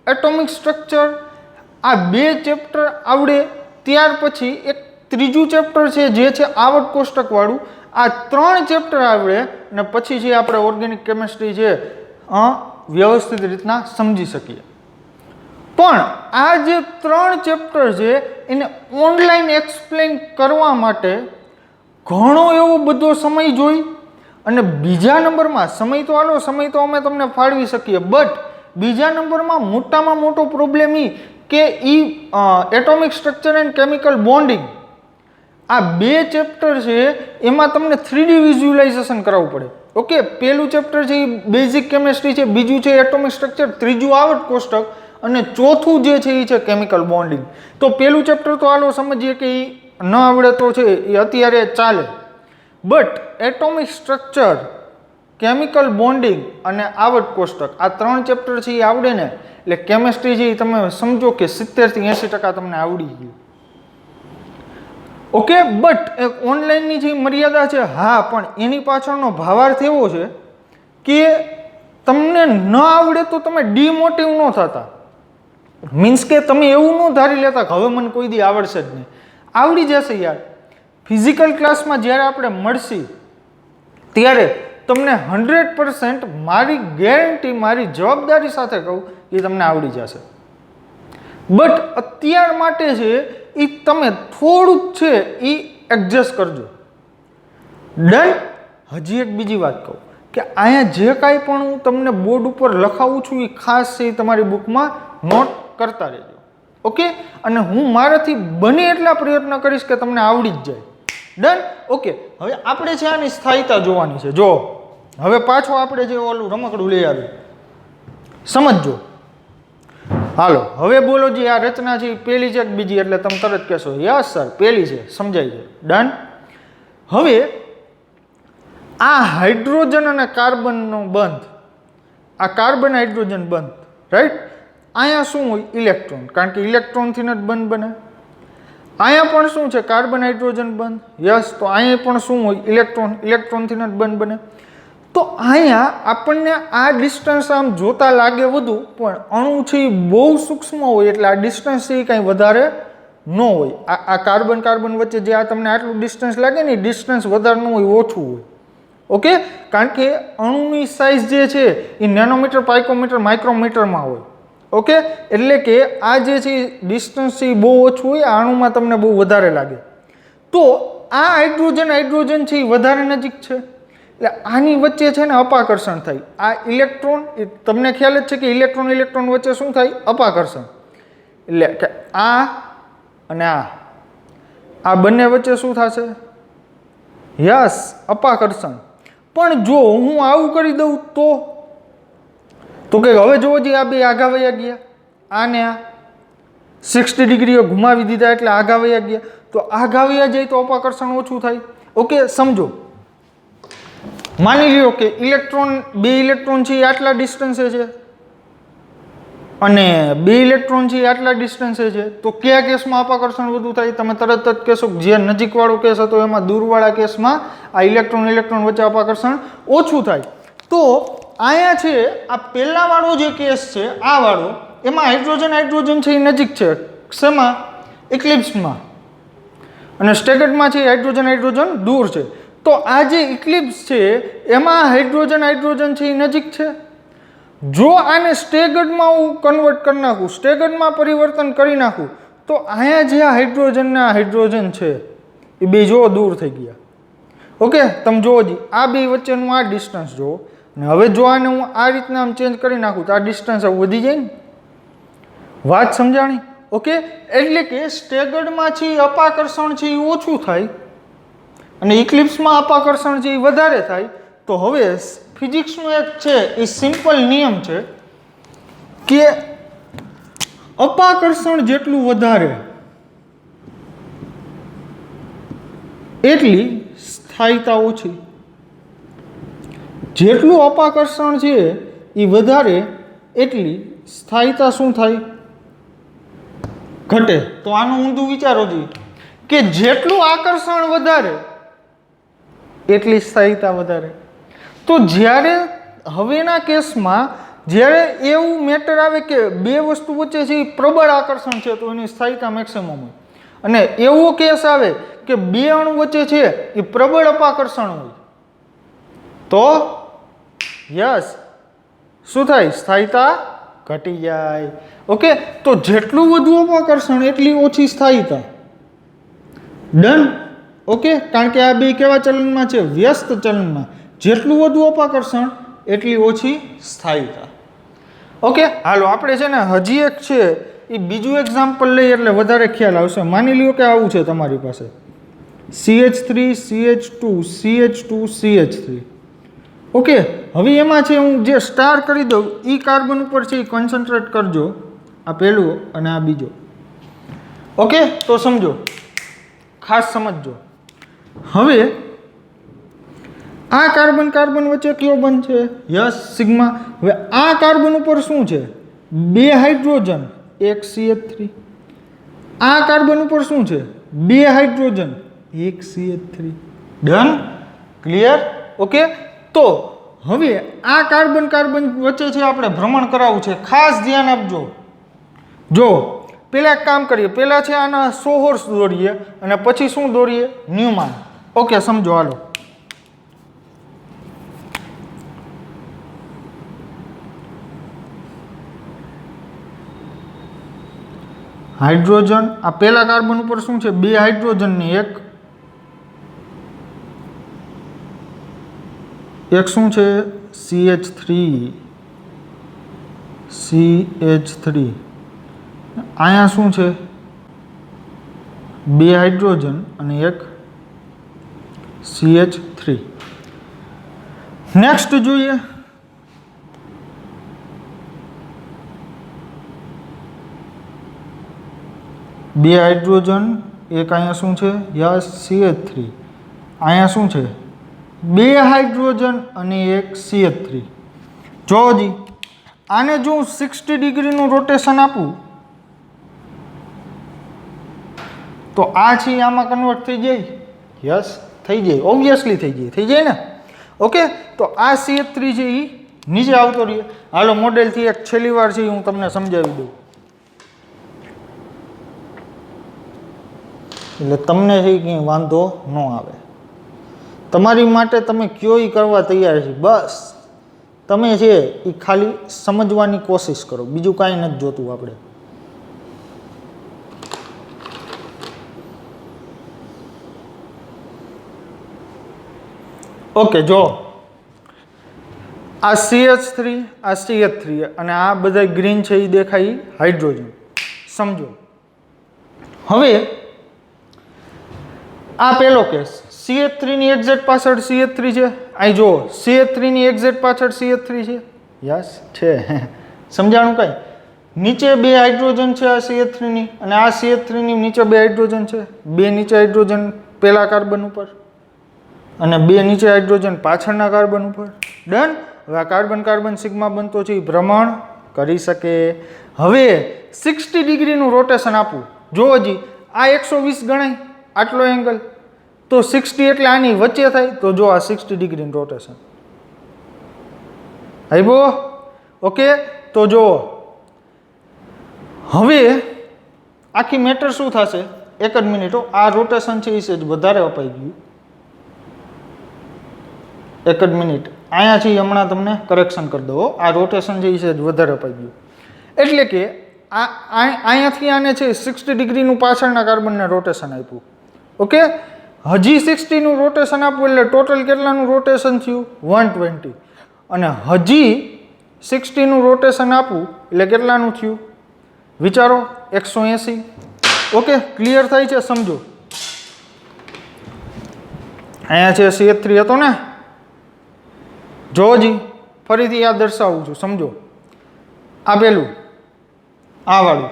એટોમિક સ્ટ્રક્ચર આ 2 ચેપ્ટર આવડે ત્યાર પછી એક ત્રીજું ચેપ્ટર છે જે છે આવર્ત કોષ્ટકવાળું. આ 3 ચેપ્ટર આવડે અને પછી જે આપણે ઓર્ગેનિક કેમિસ્ટ્રી છે વ્યવસ્થિત રીતના સમજી શકીએ. પણ આ જે 3 ચેપ્ટર છે એને ઓનલાઈન એક્સપ્લેન કરવા માટે ઘણો એવો બધો સમય જોઈ. અને બીજા નંબરમાં સમય તો આલો, સમય તો અમે તમને ફાળવી શકીએ, બટ બીજા નંબરમાં મોટામાં મોટો પ્રોબ્લેમ એ કે atomic structure and chemical bonding આ 2 ચેપ્ટર છે એમાં તમને 3D વિઝ્યુલાઇઝેશન કરાવવું પડે. ઓકે, પહેલું ચેપ્ટર છે એ બેઝિક કેમિસ્ટ્રી છે, બીજું છે એટોમિક સ્ટ્રક્ચર, ત્રીજું આવર્ત કોષ્ટક અને ચોથું જે છે એ છે કેમિકલ બોન્ડિંગ. તો પહેલું ચેપ્ટર તો હાલો સમજીએ કે એ ન આવડે તો છે એ અત્યારે ચાલે, but atomic structure, chemical bonding અને આવર્ત કોષ્ટક આ 3 ચેપ્ટર છે એ આવડે ને એટલે કેમિસ્ટ્રી છે એ તમે સમજો કે 70-80% તમને આવડી ગયું. ઓકે, બટ એક ઓનલાઈનની જે મર્યાદા છે, હા, પણ એની પાછળનો ભાવાર્થ એવો છે કે તમને ન આવડે તો તમે ડિમોટિવ ન થતા. મીન્સ કે તમે એવું ન ધારી લેતા કે હવે મને કોઈ દી આવડશે જ નહીં. આવડી જશે યાર. ફિઝિકલ ક્લાસમાં જ્યારે આપણે મળશી ત્યારે તમને 100% મારી ગેરંટી, મારી જવાબદારી સાથે કહું એ તમને આવડી જશે. બટ અત્યાર માટે છે એ તમે થોડુંક છે એ એડજસ્ટ કરજો. ડન. હજી એક બીજી વાત કહું કે અહીંયા જે કાંઈ પણ હું તમને બોર્ડ ઉપર લખાવું છું એ ખાસ છે એ તમારી બુકમાં નોટ કરતા રહેજો. ઓકે, અને હું મારાથી બને એટલા પ્રયત્ન કરીશ કે તમને આવડી જ જાય. ડન. ઓકે, હવે આપણે છે આની સ્થાયીતા જોવાની છે. જો હવે પાછો આપણે જે ઓલું રમકડું લઈ આવ્યું સમજજો. હાલો હવે બોલો જે આ રચના છે એ પહેલી છે કે બીજી? એટલે તમે તરત કહેશો યસ સર પહેલી છે, સમજાય છે. ડન. હવે આ હાઇડ્રોજન અને કાર્બનનો બંધ, આ કાર્બન હાઇડ્રોજન બંધ, રાઈટ? અહીંયા શું હોય? ઇલેક્ટ્રોન, કારણ કે ઇલેક્ટ્રોનથી જ બંધ બને. અહીંયા પણ શું છે? કાર્બન હાઇડ્રોજન બંધ. યસ, તો અહીંયા પણ શું હોય? ઇલેક્ટ્રોન, ઇલેક્ટ્રોનથી જ બંધ બને. તો અહીંયા આપણને આ ડિસ્ટન્સ આમ જોતા લાગે વધુ, પણ અણુ છે એ બહુ સૂક્ષ્મ હોય એટલે આ ડિસ્ટન્સ છે એ કાંઈ વધારે ન હોય. આ કાર્બન કાર્બન વચ્ચે જે આ તમને આટલું ડિસ્ટન્સ લાગે ને એ ડિસ્ટન્સ વધારે ન હોય, ઓછું હોય. ઓકે, કારણ કે અણુની સાઇઝ જે છે એ નેનોમીટર, પાઇકોમીટર, માઇક્રોમીટરમાં હોય. ઓકે, એટલે કે આ જે છે ડિસ્ટન્સ છે એ બહુ ઓછું હોય, આ અણુમાં તમને બહુ વધારે લાગે. તો આ હાઇડ્રોજન છે એ વધારે નજીક છે એટલે આની વચ્ચે છે ને અપાકર્ષણ થાય. આ ઇલેક્ટ્રોન, તમને ખ્યાલ જ છે કે ઇલેક્ટ્રોન વચ્ચે શું થાય? અપાકર્ષણ. એટલે કે આ અને આ બંને વચ્ચે શું થશે? યસ, અપાકર્ષણ. પણ જો હું આવું કરી દઉં તો કે હવે જોવો જે આ બે આઘા વયા ગયા, આને આ 60 ડિગ્રીએ ઘુમાવી દીધા એટલે આઘા વયા ગયા. તો આઘા વયા જાય તો અપાકર્ષણ ઓછું થાય. ઓકે, સમજો. માની લ્યો કે બે ઇલેક્ટ્રોન છે એ આટલા ડિસ્ટન્સે છે, અને 2 ઇલેક્ટ્રોન છે આટલા ડિસ્ટન્સે છે, તો કયા કેસમાં અપાકર્ષણ વધુ થાય? તમે તરત જ કહેશો કે જે નજીકવાળો કેસ હતો એમાં દૂરવાળા કેસમાં આ ઇલેક્ટ્રોન વચ્ચે અપાકર્ષણ ઓછું થાય. તો અહીંયા છે આ પહેલાવાળો જે કેસ છે આ વાળો, એમાં હાઇડ્રોજન છે એ નજીક છે. શેમાં? ઇક્લિપ્સમાં. અને સ્ટેગર્ડમાં છે હાઇડ્રોજન દૂર છે. તો આ જે ઇક્લિપ્સ છે એમાં હાઇડ્રોજન છે એ નજીક છે. જો આને સ્ટેગર્ડમાં હું કન્વર્ટ કરી નાખું, સ્ટેગર્ડમાં પરિવર્તન કરી નાખું, તો અહીંયા જે હાઇડ્રોજન છે એ બે જો દૂર થઈ ગયા. ઓકે, તમે જુઓ જી આ બે વચ્ચેનું આ ડિસ્ટન્સ જુઓ, અને હવે જો આને હું આ રીતના આમ ચેન્જ કરી નાખું તો આ ડિસ્ટન્સ વધી જાય ને. વાત સમજાણી? ઓકે, એટલે કે સ્ટેગર્ડમાં છે અપાકર્ષણ છે એ ઓછું થાય અને ઇક્લિપ્સમાં અપાકર્ષણ છે એ વધારે થાય. તો હવે ફિઝિક્સનો એક છે એ સિમ્પલ નિયમ છે કે અપાકર્ષણ જેટલું વધારે એટલી સ્થાયીતા ઓછી. જેટલું અપાકર્ષણ છે એ વધારે એટલી સ્થાયીતા શું થાય? ઘટે. તો આનું ઊંધું વિચારો જોઈએ કે જેટલું આકર્ષણ વધારે એટલી સ્થાયીતા વધારે. તો જ્યારે હવેના કેસમાં જ્યારે એવું મેટર આવે કે બે વસ્તુ વચ્ચે છે એ પ્રબળ આકર્ષણ છે તો એની સ્થાયીતા મેક્સિમમ હોય, અને એવો કેસ આવે કે બે અણુ વચ્ચે છે એ પ્રબળ અપાકર્ષણ હોય, તો યસ શું થાય? સ્થાયીતા ઘટી જાય. ઓકે, તો જેટલું વધુ અપાકર્ષણ એટલી ઓછી સ્થાયીતા. ડન? ઓકે, કારણ કે આ બે કેવા ચલનમાં છે? વ્યસ્ત ચલનમાં. જેટલું વધુ અપાકર્ષણ એટલી ઓછી સ્થાયીતા. ઓકે, હાલો આપણે છે ને હજી એક છે એ બીજું એક્ઝામ્પલ લઈએ એટલે વધારે ખ્યાલ આવશે. માની લ્યો કે આવું છે તમારી પાસે CH3 CH2 CH2 CH3. Okay, હવે એમાં છે હું જે સ્ટાર કરી દઉં એ કાર્બન ઉપર છે એ કોન્સન્ટ્રેટ કરજો, આ પહેલું અને આ બીજો. ઓકે, તો સમજો, ખાસ સમજજો. હવે આ કાર્બન વચ્ચે કયો બંધ છે? Yes, sigma. હવે આ કાર્બન ઉપર શું છે? બે હાઇડ્રોજન, એક CH3. આ કાર્બન ઉપર શું છે? બે હાઇડ્રોજન, એક CH3. ડન? ક્લિયર? ઓકે, તો હવે આ કાર્બન વચ્ચે છે આપણે ભ્રમણ કરાવવું છે. ખાસ ધ્યાન આપજો. જો પહેલા એક કામ કરીએ, પહેલા છે આના સોહોર્સ દોરીએ અને પછી શું દોરીએ? ન્યુમાન. ઓકે, સમજો. હાલો, હાઇડ્રોજન, આ પહેલા કાર્બન ઉપર શું છે? બે હાઇડ્રોજન ને એક શું છે? CH3. અહીંયા શું છે? બે હાઇડ્રોજન અને એક CH3. નેક્સ્ટ જોઈએ, બે હાઇડ્રોજન, એક અહીંયા શું છે? Yes, CH3. અહીંયા શું છે? બે હાઇડ્રોજન અને એક CH3. જો જી આને જો 60 ડિગ્રીનું રોટેશન આપું તો આ છે આમાં કન્વર્ટ થઈ જાય. યસ, થઈ જાય, ઓબ્વિયસલી થઈ જાય ને. ઓકે, તો આ CH3 છે એ નીચે આવતો રહીએ. હાલો મોડેલથી એક છેલ્લી વાર છે હું તમને સમજાવી દઉં એટલે તમને છે કંઈ વાંધો ન આવે. તમારી માટે તમે કયો ઈ કરવા તૈયાર છે, બસ તમે છે એ ખાલી સમજવાની કોશિશ કરો, બીજું કાંઈ નથી જોતું આપણે. ઓકે, જો આ CH3, આ CH3 અને આ બધા ગ્રીન છે એ દેખાય હાઇડ્રોજન. સમજો. હવે આ પહેલો કેસ, CH3 ની એક્ઝેક્ટ પાછળ CH3 છે. અહીં જો CH3 ની એક્ઝેક્ટ પાછળ CH3 છે. યસ છે. સમજાણું કઈ? નીચે બે હાઇડ્રોજન છે આ CH3 ની, અને આ CH3 ની નીચે બે હાઇડ્રોજન છે. બે નીચે હાઇડ્રોજન પહેલા કાર્બન ઉપર અને બે નીચે હાઇડ્રોજન પાછળના કાર્બન ઉપર. ડન? હવે આ કાર્બન સિગ્મા બનતો છે એ ભ્રમણ કરી શકે. હવે 60 ડિગ્રીનું રોટેશન આપું, જો હજી આ 120 ગણાય આટલો એંગલ, તો 60 એટલે આની વચ્ચે થાય, તો જો આ 60 ડિગ્રીનું રોટેશન આવ્યો. ઓકે, તો જો હવે આખી મેટર શું થશે, એક જ મિનિટો, આ રોટેશન છે એ સેજ વધારે અપાઈ ગયું, એક જ મિનિટ, અહીંયાથી હમણાં તમને કરેક્શન કરી દો, આ રોટેશન છે એ સેજ વધારે અપાઈ ગયું, એટલે કે અહીંયાથી આને છે 60 ડિગ્રીનું પાછળના કાર્બનને રોટેશન આપ્યું. ઓકે, હજી 60નું રોટેશન આપવું એટલે ટોટલ કેટલાનું રોટેશન થયું 120, અને હજી 60નું રોટેશન આપવું એટલે કેટલાનું થયું વિચારો 180. ઓકે, ક્લિયર થાય છે, સમજો. અહીંયા છે CH3 હતો ને, જો હજી ફરીથી યાદ દર્શાવું છું, સમજો. આ પેલું, આ વાળું.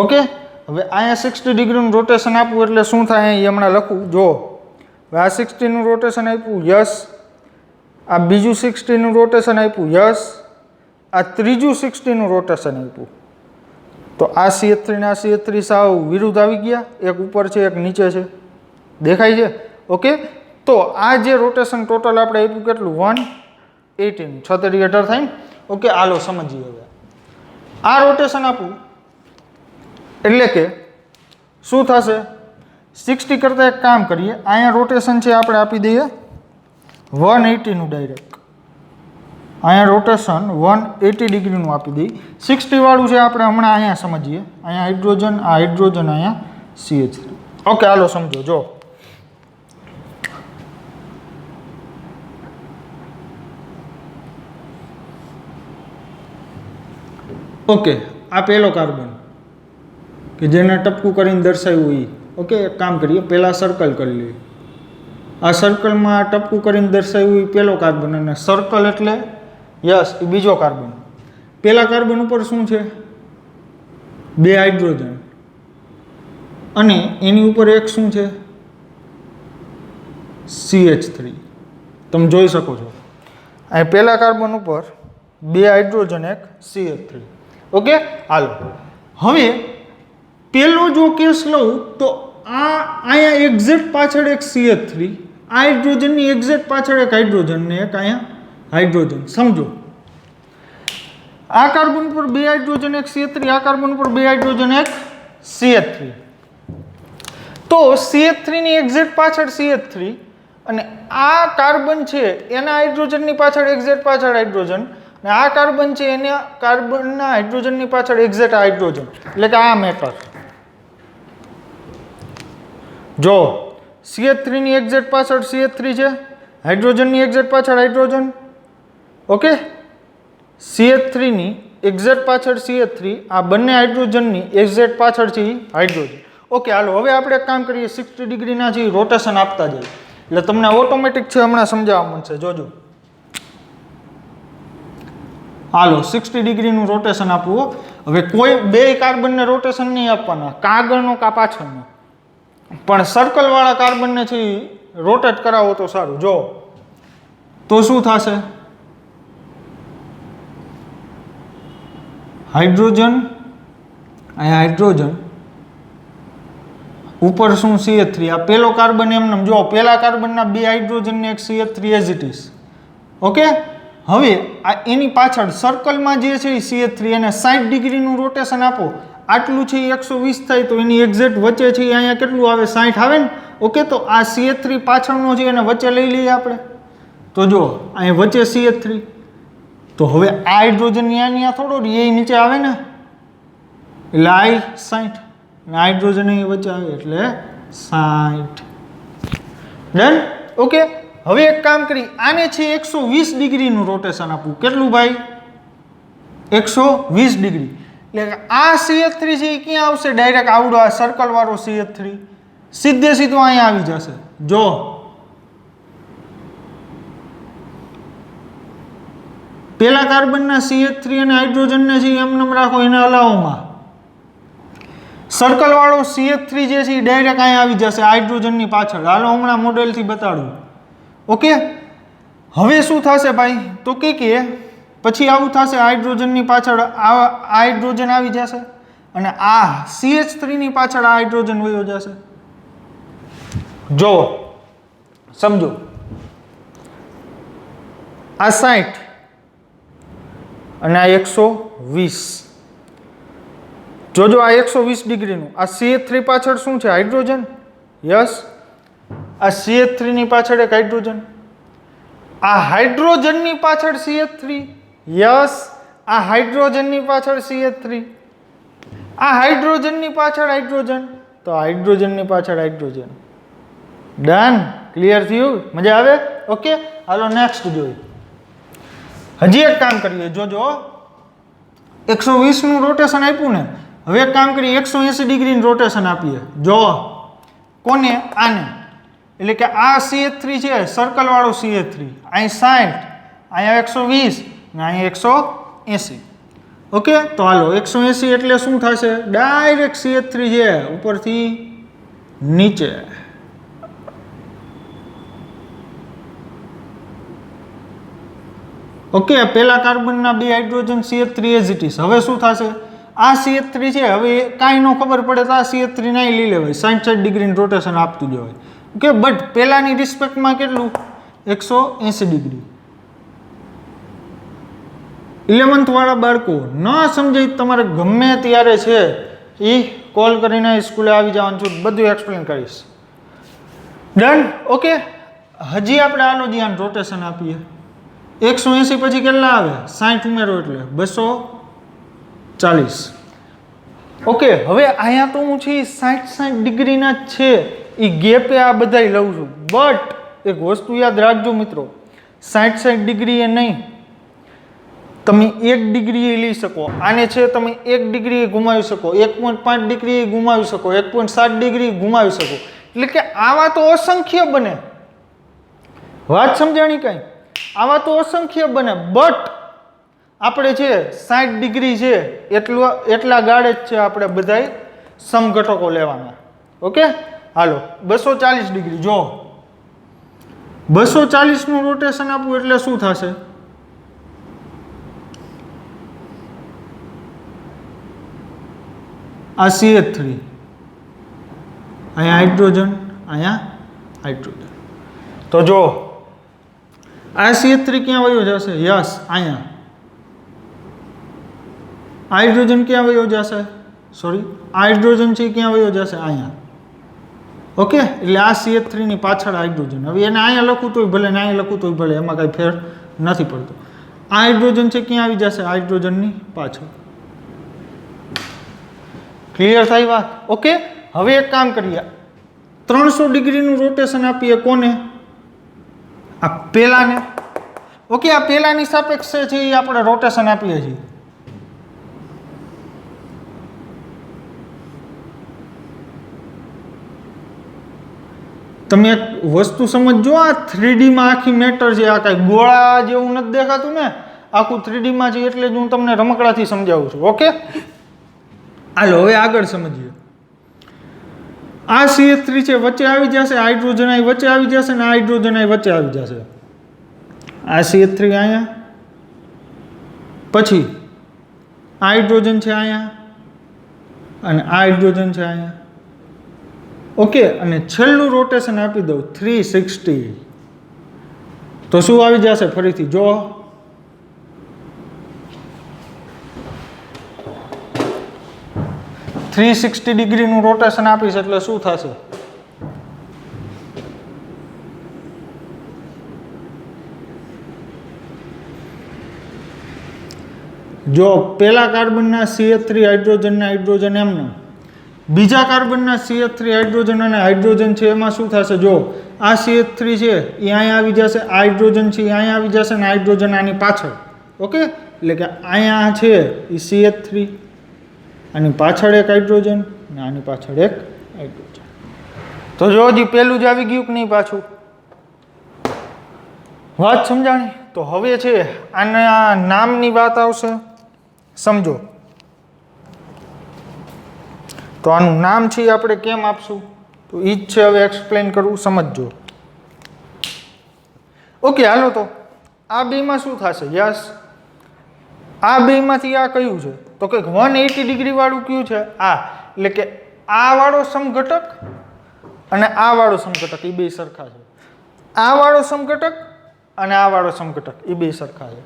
ઓકે, હવે અહીંયા 60 ડિગ્રીનું રોટેશન આપવું એટલે શું થાય એ હમણાં લખું. જો હવે આ 60નું રોટેશન આપ્યું, યસ. આ બીજું 60નું રોટેશન આપ્યું, યસ. આ ત્રીજું 60નું રોટેશન આપ્યું, તો આ CH3 ને આ CH3 સાવ વિરુદ્ધ આવી ગયા, એક ઉપર છે એક નીચે છે, દેખાય છે. ઓકે, તો આ જે રોટેશન ટોટલ આપણે આપ્યું કેટલું 118, 76 હેઠળ થાય ને. ઓકે, હાલો સમજીએ. હવે આ રોટેશન આપું એટલે કે શું થશે, 60 કરતાં એક કામ કરીએ, અહીંયા રોટેશન છે આપણે આપી દઈએ 180નું ડાયરેક્ટ, અહીંયા રોટેશન 180 ડિગ્રીનું આપી દઈએ. 60 વાળું છે આપણે હમણાં અહીંયા સમજીએ, અહીંયા હાઇડ્રોજન, આ હાઇડ્રોજન, અહીંયા CH3. ઓકે, હાલો સમજો. જો ઓકે, આ પહેલો કાર્બન કે જેને ટપકું કરીને દર્શાવ્યું એ. ઓકે, એક કામ કરીએ, પહેલાં સર્કલ કરી લઈએ. આ સર્કલમાં ટપકું કરીને દર્શાવ્યું એ પહેલો કાર્બન, અને સર્કલ એટલે યસ એ બીજો કાર્બન. પહેલા કાર્બન ઉપર શું છે 2 હાઇડ્રોજન, અને એની ઉપર એક શું છે CH3. તમે જોઈ શકો છો અહીં પહેલા કાર્બન ઉપર 2 હાઇડ્રોજન, એક CH3. ઓકે, હાલો હવે પહેલો જો કેસ લઉં તો આ અહીંયા એક્ઝેક્ટ પાછળ એક CH3, આ હાઇડ્રોજનની એક્ઝેક્ટ પાછળ એક હાઇડ્રોજન ને એક અહીંયા હાઇડ્રોજન. સમજો, આ કાર્બન પર 2 હાઇડ્રોજન એક CH3, આ કાર્બન પર 2 હાઇડ્રોજન એક CH3. તો CH3 ની એક્ઝેક્ટ પાછળ CH3, અને આ કાર્બન છે એના હાઇડ્રોજનની પાછળ એક્ઝેક્ટ પાછળ હાઇડ્રોજન, અને આ કાર્બન છે એના કાર્બનના હાઇડ્રોજનની પાછળ એક્ઝેક્ટ હાઇડ્રોજન, એટલે કે આ મેટર. જો CH3 ની એક્ઝેક્ટ પાછળ CH3 છે, હાઇડ્રોજનની એક્ઝેક્ટ પાછળ હાઇડ્રોજન. ઓકે, CH3 ની એક્ઝેક્ટ પાછળ CH3, આ બંને હાઇડ્રોજનની એક્ઝેક્ટ પાછળ છે હાઇડ્રોજન. ઓકે, હાલો હવે આપણે એક કામ કરીએ, 60 ડિગ્રીના જે રોટેશન આપતા જઈએ એટલે તમને ઓટોમેટિક છે હમણાં સમજાવવા મળશે. જોજો, હાલો 60 ડિગ્રીનું રોટેશન આપવું. હવે કોઈ બે કાર્બનને રોટેશન નહીં આપવાના, કાગળનો કા પાછળનો, પણ સર્કલ વાળા કાર્બનને છે રોટેટ કરાવો તો સારું. જો તો શું થશે, હાઇડ્રોજન, અહીંયા હાઇડ્રોજન ઉપર શું CH3, આ પેલો કાર્બન એમને જો પેલા કાર્બનના 2 હાઇડ્રોજન ને એક CH3 as it is. Okay, હવે આ એની પાછળ સર્કલમાં જે છે એ CH3 એને 60 ડિગ્રીનું રોટેશન આપો, આટલું છે એ 120 થાય, તો એની એક્ઝેક્ટ વચ્ચે છે અહીંયા કેટલું આવે 60 આવે ને. ઓકે, તો આ CH3 પાછળનો છે એને વચ્ચે લઈ લઈએ આપણે. તો જો અહીંયા વચ્ચે CH3, તો હવે આ હાઇડ્રોજન અહીંયા થોડો એ નીચે આવે ને, એટલે આ 60, અને હાઇડ્રોજન અહીં વચ્ચે આવે એટલે 60. ડન. ઓકે, હવે એક કામ કરી, આને છે 120 ડિગ્રીનું રોટેશન આપવું. કેટલું ભાઈ 120 ડિગ્રી, એટલે આ CH3 છે એ ક્યાં આવશે, ડાયરેક્ટ આવડો આ સર્કલ વાળો CH3 સીધે સીધો અહીંયા આવી જશે. જો પેલા કાર્બનના CH3 અને હાઇડ્રોજનને છે એમને રાખો, એને હલાવોમાં સર્કલ વાળો CH3 જે છે એ ડાયરેક્ટ અહીંયા આવી જશે હાઇડ્રોજનની પાછળ. હાલો હમણાં મોડેલથી બતાડું. ઓકે, હવે શું થશે ભાઈ, તો કે પછી આવું થશે, હાઇડ્રોજનની પાછળ આ હાઇડ્રોજન આવી જશે અને આ CH3 ની પાછળ આ હાઇડ્રોજન વયો જશે. જો સમજો, આ 60 અને આ 120. જોજો આ 120 ડિગ્રીનું, આ CH3 પાછળ શું છે? હાઇડ્રોજન. યસ, આ CH3 ની પાછળ એક હાઇડ્રોજન, આ હાઇડ્રોજનની પાછળ CH3. યસ, આ હાઇડ્રોજનની પાછળ CH3, આ હાઇડ્રોજનની પાછળ હાઇડ્રોજન, તો હાઇડ્રોજનની પાછળ હાઇડ્રોજન. ડન. ક્લિયર થયું? મજા આવે? ઓકે, હાલો નેક્સ્ટ જોઈએ. હજી એક કામ કરીએ. જોજો, 120 નું રોટેશન આપ્યું ને, હવે એક કામ કરીએ, 180 ડિગ્રીનું રોટેશન આપીએ. જો કોને? આને. એટલે કે આ CH3 છે, સર્કલ વાળો CH3, અહીં 60, અહીંયા 120 ને અહીંયા 180. ઓકે, તો હાલો 180 એટલે શું થશે? ડાયરેક્ટ CH3 છે ઉપરથી નીચે. ઓકે, પેલા કાર્બનના 2 hydrogen CH3 as it is. હવે શું થશે? આ CH3 છે, હવે કાંઈ ન ખબર પડે તો આ CH3 નહીં લઈ લેવાય, 60 ડિગ્રીનું રોટેશન આપતું જવાય. ઓકે, બટ પેલાની રિસ્પેક્ટમાં કેટલું? 180 ડિગ્રી. 11th વાળા બાળકો ન સમજાય તમારે ગમે ત્યારે છે એ કોલ કરીને સ્કૂલે આવી જવાનું છું, બધું એક્સપ્લેન કરીશ. ડન. ઓકે, હજી આપણે આનો ધ્યાન રોટેશન આપીએ. 180 પછી કેટલા આવે? 60 ઉમેરો એટલે 240. ઓકે, હવે અહીંયા તો હું છે 60 ડિગ્રીના જ છે, એ ગેપે આ બધાય લઉં છું. બટ એક વસ્તુ યાદ રાખજો મિત્રો, 60 ડિગ્રી એ નહીં, તમે 1 ડિગ્રી લઈ શકો. આને છે તમે 1 ડિગ્રી ગુમાવી શકો, 1.5 ડિગ્રી ગુમાવી શકો, 1.7 ડિગ્રી ગુમાવી શકો. એટલે કે આવા તો અસંખ્ય બને. વાત સમજાણી કાંઈ? આવા તો અસંખ્ય બને. બટ આપણે છે 60 ડિગ્રી છે એટલા ગાળે જ છે આપણે બધાય સમઘટકો લેવાના. ઓકે, હાલો 240 ડિગ્રી. જો 240 નું રોટેશન આપવું એટલે શું થશે? આ CH3, અહીંયા હાઇડ્રોજન, અહીંયા હાઇડ્રોજન. તો જો આ CH3 ક્યાં વયો જશે? યસ, અહીંયા. હાઇડ્રોજન ક્યાં વયો જશે? સોરી, હાઇડ્રોજન છે ક્યાં વયો જશે? અહીંયા. ઓકે, એટલે આ CH3 ની પાછળ હાઇડ્રોજન. હવે એને અહીંયા લખું તોય ભલે ને અહીંયા લખું તોય ભલે, એમાં કાંઈ ફેર નથી પડતો. આ હાઇડ્રોજન છે ક્યાં આવી જશે? હાઇડ્રોજનની પાછળ. ક્લિયર થઈ વાત? ઓકે, હવે એક કામ કરીએ, 300 ડિગ્રીનું રોટેશન આપીએ. કોને? આ પેલાને. ઓકે, આ પેલાની સાપેક્ષે છે એ આપણે રોટેશન આપીએ છીએ. તમે એક વસ્તુ સમજો, આ 3D માં આખી મેટર છે, આ કાંઈ ગોળા જેવું નથી દેખાતું ને, આખું 3D માં છે, એટલે જ હું તમને રમકડાથી સમજાવું છું. ઓકે, હાલો હવે આગળ સમજીએ. આ CH3 છે વચ્ચે આવી જશે, હાઇડ્રોજન અહીં વચ્ચે આવી જશે ને હાઇડ્રોજન અહીં વચ્ચે આવી જશે. આ CH3 અહીંયા, પછી હાઇડ્રોજન છે અહીંયા અને આ હાઇડ્રોજન છે અહીંયા. ઓકે, અને છેલ્લું રોટેશન આપી દઉં 360. તો શું આવી જશે? ફરીથી જો 360 ડિગ્રીનું રોટેશન આપીશ એટલે શું થશે? જો પેલા કાર્બનના CH3 હાઇડ્રોજનના હાઇડ્રોજન એમને, બીજા કાર્બનના CH3 હાઇડ્રોજન અને હાઇડ્રોજન છે એમાં શું થશે? જો આ CH3 છે એ અહીંયા આવી જશે, હાઇડ્રોજન છે એ અહીંયા આવી જશે અને હાઇડ્રોજન આની પાછળ. ઓકે, એટલે કે અહીંયા છે એ CH3, આની પાછળ એક હાઇડ્રોજન અને આની પાછળ એક હાઇડ્રોજન. તો જો હજી પેલું જ આવી ગયું કે નહીં પાછું? વાત સમજાણી? તો હવે છે આના નામની વાત આવશે, સમજો. તો આનું નામ છે આપણે કેમ આપશું? તો એ જ છે હવે એક્સપ્લેન કરવું, સમજજો. ઓકે, હાલો તો આ બેમાં શું થશે? યસ, આ બેમાંથી આ કયું છે તો કે 180 ડિગ્રી વાળું કયું છે આ, એટલે કે આ વાળો સમઘટક અને આ વાળો સમઘટક એ બે સરખા છે. આ વાળો સમઘટક અને આ વાળો સમઘટક એ બે સરખા છે.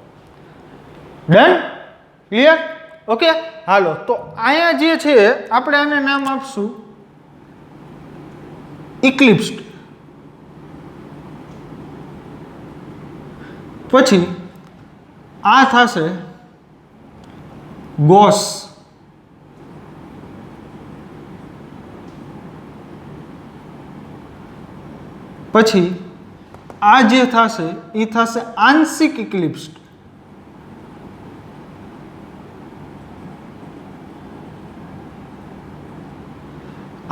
ડન? ક્લિયર? ઓકે. હાલો તો અહીંયા જે છે આપણે આને નામ આપશું ઇક્લિપ્સ્ડ. પછી આ થશે ગોસ. પછી આ જે થશે એ થશે આંશિક ઇક્લિપ્સ્ડ.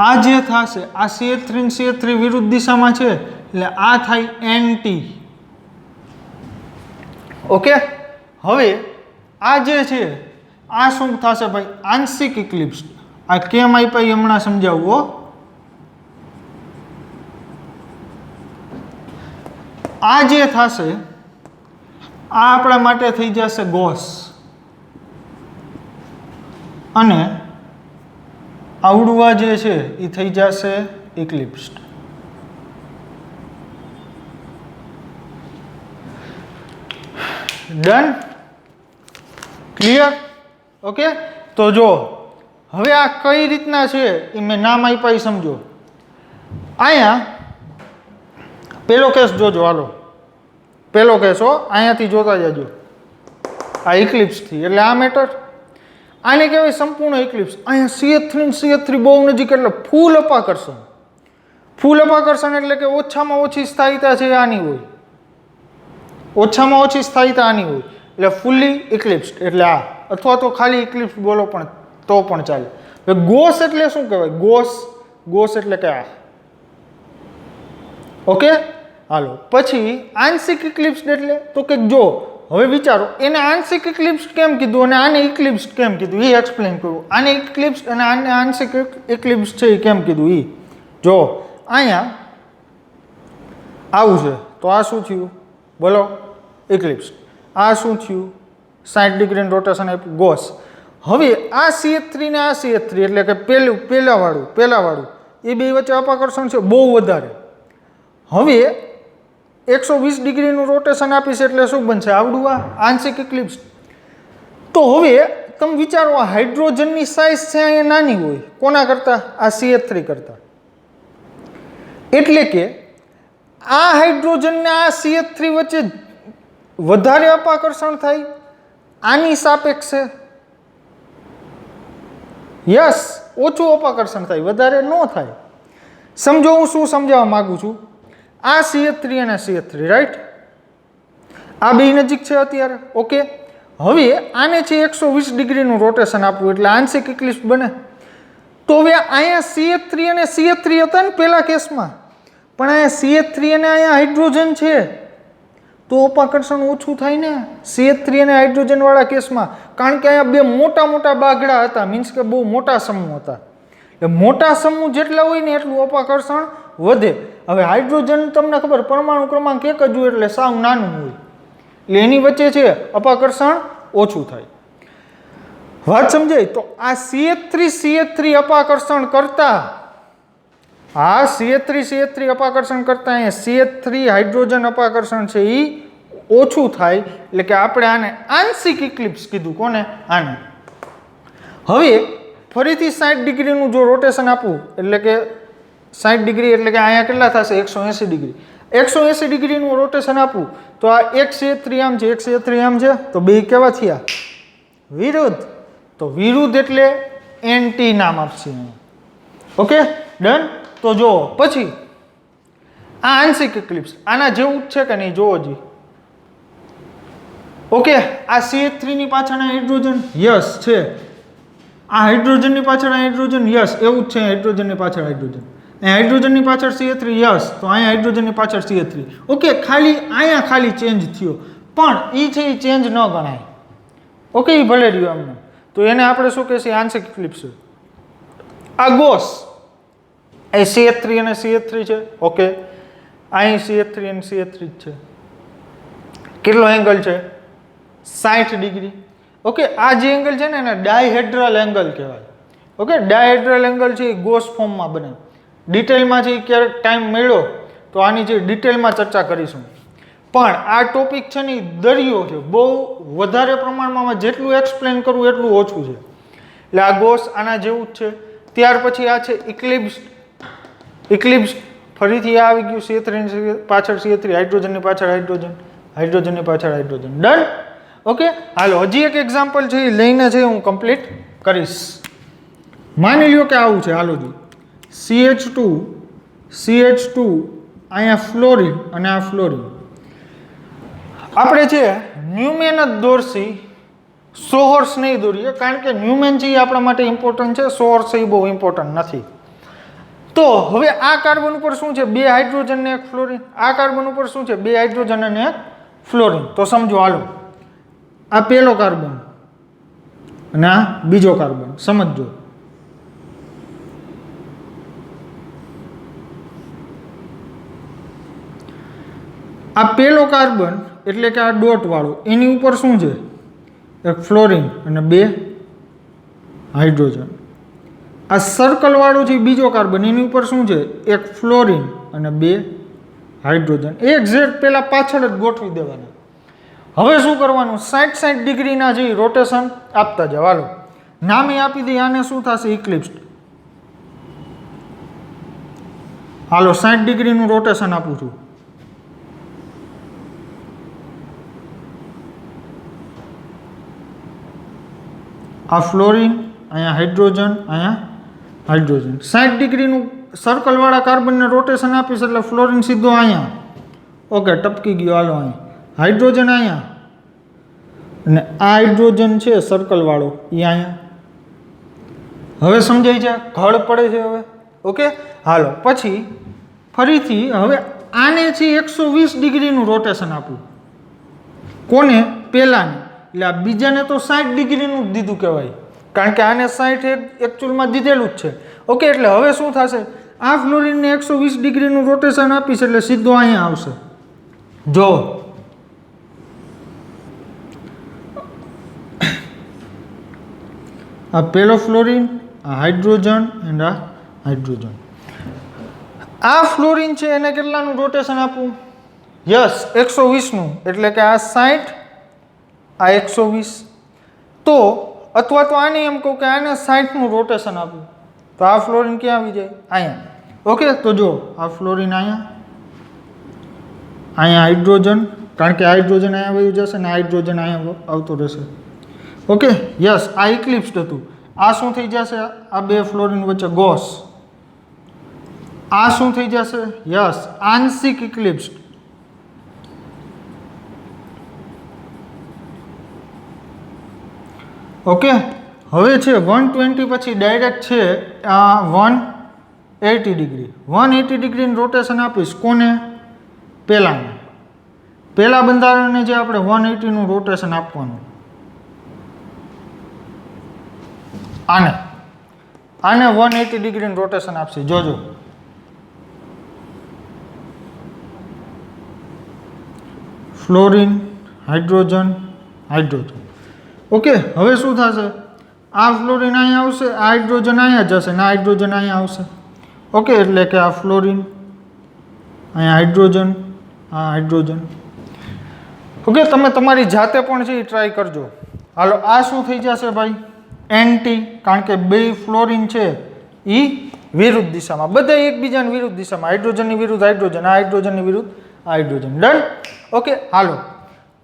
આ જે થશે આ CH3 ને CH3 વિરુદ્ધ દિશામાં છે એટલે આ થાય એન્ટી. ઓકે. હવે આ જે છે આ શું થશે ભાઈ આંશિક ઇક્લિપ્સ્ડ. આ કેમ આપ્યા એ હમણાં સમજાવો. આ જે થશે આ આપણા માટે થઈ જશે ગોસ અને આવડું જે છે એ થઈ જશે ઇક્લિપ્સ્ડ. ડન? ક્લિયર? ઓકે. તો જો હવે આ કઈ રીતના છે એ મેં નામ આપ્યા એ સમજો. અહીંયા પેલો કેસ જોજો. હાલો પેલો કેસ હો, અહીંયાથી જોતા જજો. આ ઇક્લિપ્સથી એટલે આ મેટર. આને કહેવાય સંપૂર્ણ ઇક્લિપ્સ. અહીંયા CH3 CH3 બહુ નજીક એટલે ફૂલ અપાકર્ષણ. ફૂલ અપાકર્ષણ એટલે કે ઓછામાં ઓછી સ્થાયીતા છે આની હોય. ઓછામાં ઓછી સ્થાયીતા આની હોય એટલે ફૂલી ઇક્લિપ્સ્ડ એટલે આ, અથવા તો ખાલી ઇક્લિપ્સ બોલો પણ તો પણ ચાલે. ગોસ એટલે શું કહેવાય? ગોસ એટલે કે આ. ઓકે. હાલો પછી આંશિક ઇક્લિપ્સ્ડ એટલે તો કે જો હવે વિચારો એને આંશિક ઇક્લિપ્સ કેમ કીધું અને આને ઇક્લિપ્સ કેમ કીધું એ એક્સપ્લેન કરું. આને ઇક્લિપ્સ અને આને આંશિક ઇક્લિપ્સ છે એ કેમ કીધું એ જો. અહીંયા આવું છે તો આ શું થયું બોલો? ઇક્લિપ્સ. આ શું થયું? 60 ડિગ્રીનું રોટેશન આપ્યું ગોસ. હવે આ CH3 ને આ CH3 એટલે કે પહેલા વાળું એ બે વચ્ચે અપાકર્ષણ છે બહુ વધારે. હવે 120 ડિગ્રીનું રોટેશન આપીશ એટલે શું બનશે? આવડું આ આંશિક ઇક્લિપ્સ. તો હવે તમે વિચારો આ હાઇડ્રોજનની સાઇઝ છે અહીંયા નાની હોય કોના કરતાં? આ CH3 કરતાં. એટલે કે આ હાઇડ્રોજનને આ CH3 વચ્ચે વધારે અપાકર્ષણ થાય આની સાપેક્ષે. યસ, ઓછું અપાકર્ષણ થાય, વધારે ન થાય. સમજો હું શું સમજાવવા માંગુ છું. આ CH3 અને CH3 રાઈટ, આ બે નજીક છે અત્યારે. ઓકે. હવે આને છે 120 ડિગ્રીનું રોટેશન આપવું એટલે આંશિક ઇક્લિપ્સ બને. તો હવે અહીંયા CH3 અને CH3 હતા ને પહેલા કેસમાં, પણ અહીંયા CH3 અને અહીંયા હાઇડ્રોજન છે તો અપાકર્ષણ ઓછું થાય ને CH3 અને હાઇડ્રોજન વાળા કેસમાં. કારણ કે અહીંયા બે મોટા મોટા બાગડા હતા, મીન્સ કે બહુ મોટા સમૂહ હતા. એ મોટા સમૂહ જેટલા હોય ને એટલું અપાકર્ષણ વધે. હવે હાઇડ્રોજન તમને ખબર પરમાણુ ક્રમાંક એક જ હોય એટલે સાવ નાનું હોય એટલે એની વચ્ચે છે અપાકર્ષણ ઓછું થાય. વાત સમજાય? તો આ CH3 અપાકર્ષણ કરતા CH3 અપાકર્ષણ કરતા અહીંયા CH3 હાઇડ્રોજન અપાકર્ષણ છે એ ઓછું થાય એટલે કે આપણે આને આંશિક ઇક્લિપ્સ કીધું. કોને? આને. હવે ફરીથી 60 ડિગ્રીનું જો રોટેશન આપવું એટલે કે 60 ડિગ્રી એટલે કે અહીંયા કેટલા થશે? 180 ડિગ્રી. 180 ડિગ્રીનું રોટેશન આપવું તો આ એક CH3 આમ છે, એક CH3 આમ છે, તો બે કેવા થયા? વિરુદ્ધ. તો વિરુદ્ધ એટલે એન્ટી નામ આપશે. ઓકે. ડન. તો જો પછી આ આંશિક ઇક્લિપ્સ આના જેવું જ છે કે નહીં? જોવો જી. ઓકે. આ CH3 ની પાછળ હાઇડ્રોજન યસ છે, આ હાઇડ્રોજનની પાછળ હાઇડ્રોજન યસ, એવું જ છે. હાઇડ્રોજનની પાછળ હાઇડ્રોજન, હાઇડ્રોજનની પાછળ CH3 યસ, તો અહીંયા હાઇડ્રોજનની પાછળ CH3. ઓકે. ખાલી અહીંયા ખાલી ચેન્જ થયો પણ એ છે એ ચેન્જ ન ગણાય. ઓકે. એ ભલે રહ્યો અમને. તો એને આપણે શું કહેશે? આંશિક ઇક્લિપ્સ. આ ગોસ એ CH3 અને CH3 છે. ઓકે. અહીં CH3 અને CH3 જ છે. કેટલો એંગલ છે? 60 ડિગ્રી. ઓકે, આ જે એંગલ છે ને એને ડાયહેડ્રલ એંગલ કહેવાય. ઓકે, ડાયહેડ્રલ એંગલ છે એ ગોસ ફોર્મમાં બને. ડિટેલમાં છે ક્યારેક ટાઈમ મળ્યો તો આની જે ડિટેલમાં ચર્ચા કરીશું. પણ આ ટોપિક છે ને એ દરિયો છે, બહુ વધારે પ્રમાણમાં જેટલું એક્સપ્લેન કરવું એટલું ઓછું છે. એટલે આ ગોસ આના જેવું જ છે. ત્યાર પછી આ છે ઇક્લિપ્સ. ઇક્લિપ્સ ફરીથી આ આવી ગયું, C3 પાછળ C3, હાઇડ્રોજનની પાછળ હાઇડ્રોજન, હાઇડ્રોજનની પાછળ હાઇડ્રોજન. ડન. ઓકે, હાલો હજી એક એક્ઝામ્પલ છે એ લઈને છે હું કમ્પ્લીટ કરીશ. માની લ્યો કે આવું છે, હાલો જી, CH2 અહીંયા ફ્લોરિન અને આ ફ્લોરિન. આપણે છે ન્યુમેન જ દોરશી, સોર્સ નહીં દોરીએ, કારણ કે ન્યુમેન છે એ આપણા માટે ઇમ્પોર્ટન્ટ છે, સોર્સ એ બહુ ઇમ્પોર્ટન્ટ નથી. તો હવે આ કાર્બન ઉપર શું છે? 2 હાઇડ્રોજન ને 1 ફ્લોરિન. આ કાર્બન ઉપર શું છે? 2 હાઇડ્રોજન અને 1 ફ્લોરિન. તો સમજો, હાલો આ પહેલો કાર્બન અને આ બીજો કાર્બન, સમજો. આ પહેલો કાર્બન એટલે કે આ ડોટ વાળો, એની ઉપર શું છે? 1 ફ્લોરિન અને 2 હાઇડ્રોજન. આ સર્કલ વાળું છે બીજો કાર્બન, એની ઉપર શું છે? 1 ફ્લોરિન અને 2 હાઇડ્રોજન. એક્ઝેક્ટ પેલા પાછળ જ ગોઠવી દેવાના. હવે શું કરવાનું? 60 ડિગ્રીના જે રોટેશન આપતા જાવ. હાલો નામે આપી દઈએ, આને શું થશે? ઇક્લિપ્સ. હાલો 60 ડિગ્રીનું રોટેશન આપું છું. આ ફ્લોરિન, અહીંયા હાઇડ્રોજન, અહીંયા હાઇડ્રોજન. 60 ડિગ્રીનું સર્કલવાળા કાર્બનને રોટેશન આપીશ એટલે ફ્લોરિન સીધો અહીંયા. ઓકે, ટપકી ગયો. હાલો અહીં હાઇડ્રોજન અહીંયા, અને આ હાઇડ્રોજન છે સર્કલવાળો એ અહીંયા. હવે સમજાય છે? ઘડ પડે છે હવે. ઓકે, હાલો પછી ફરીથી હવે આને છે 120 ડિગ્રીનું રોટેશન આપવું. કોને? પહેલાને. એટલે આ બીજાને તો 60 ડિગ્રીનું જ દીધું કહેવાય, કારણ કે આને 60 એકચ્યુઅલમાં દીધેલું જ છે. ઓકે, એટલે હવે શું થશે? આ ફ્લોરિનને 120 ડિગ્રીનું રોટેશન આપીશ એટલે સીધો અહીંયા આવશે. જો આ પહેલો ફ્લોરિન, આ હાઇડ્રોજન એન્ડ આ હાઇડ્રોજન. આ ફ્લોરિન છે એને કેટલાનું રોટેશન આપવું? યસ, 120નું. એટલે કે આ 60, આ 120. તો અથવા તો આને એમ કહું કે આને 60નું રોટેશન આપવું, તો આ ફ્લોરિન ક્યાં આવી જાય? અહીંયા. ઓકે, તો જો આ ફ્લોરિન અહીંયા, અહીંયા હાઇડ્રોજન, કારણ કે હાઇડ્રોજન અહીંયા વયું જશે ને હાઇડ્રોજન અહીંયા આવતો રહેશે. ઓકે, યસ, આ ઇક્લિપ્સ્ડ હતું. આ શું થઈ જશે? આ 2 ફ્લોરિન વચ્ચે ગોસ. આ શું થઈ જશે? યસ, આંશિક ઇક્લિપ્સ્ડ. ઓકે, હવે છે 120 પછી ડાયરેક્ટ છે 180 ડિગ્રી. 180 ડિગ્રીનું રોટેશન આપીશ. કોને? પહેલાને. પહેલા બંધારણને જે આપણે 180નું રોટેશન આપવાનું. આને 180 ડિગ્રીનું રોટેશન આપશે. જોજો, ફ્લોરિન, હાઇડ્રોજન, હાઇડ્રોજન. ઓકે, હવે શું થશે? આ ફ્લોરિન અહીંયા આવશે, આ હાઇડ્રોજન અહીંયા જશે ને આ હાઇડ્રોજન અહીંયા આવશે. ઓકે, એટલે કે આ ફ્લોરિન, અહીંયા હાઇડ્રોજન, આ હાઇડ્રોજન. ઓકે, તમે તમારી જાતે પણ છે એ ટ્રાય કરજો. હાલો આ શું થઈ જશે ભાઈ? એન્ટી, કારણ કે 2 ફ્લોરિન છે એ વિરુદ્ધ દિશામાં, બધા એકબીજાની વિરુદ્ધ દિશામાં. હાઇડ્રોજનની વિરુદ્ધ હાઇડ્રોજન, આ હાઇડ્રોજનની વિરુદ્ધ આ હાઇડ્રોજન. ડન. ઓકે, હાલો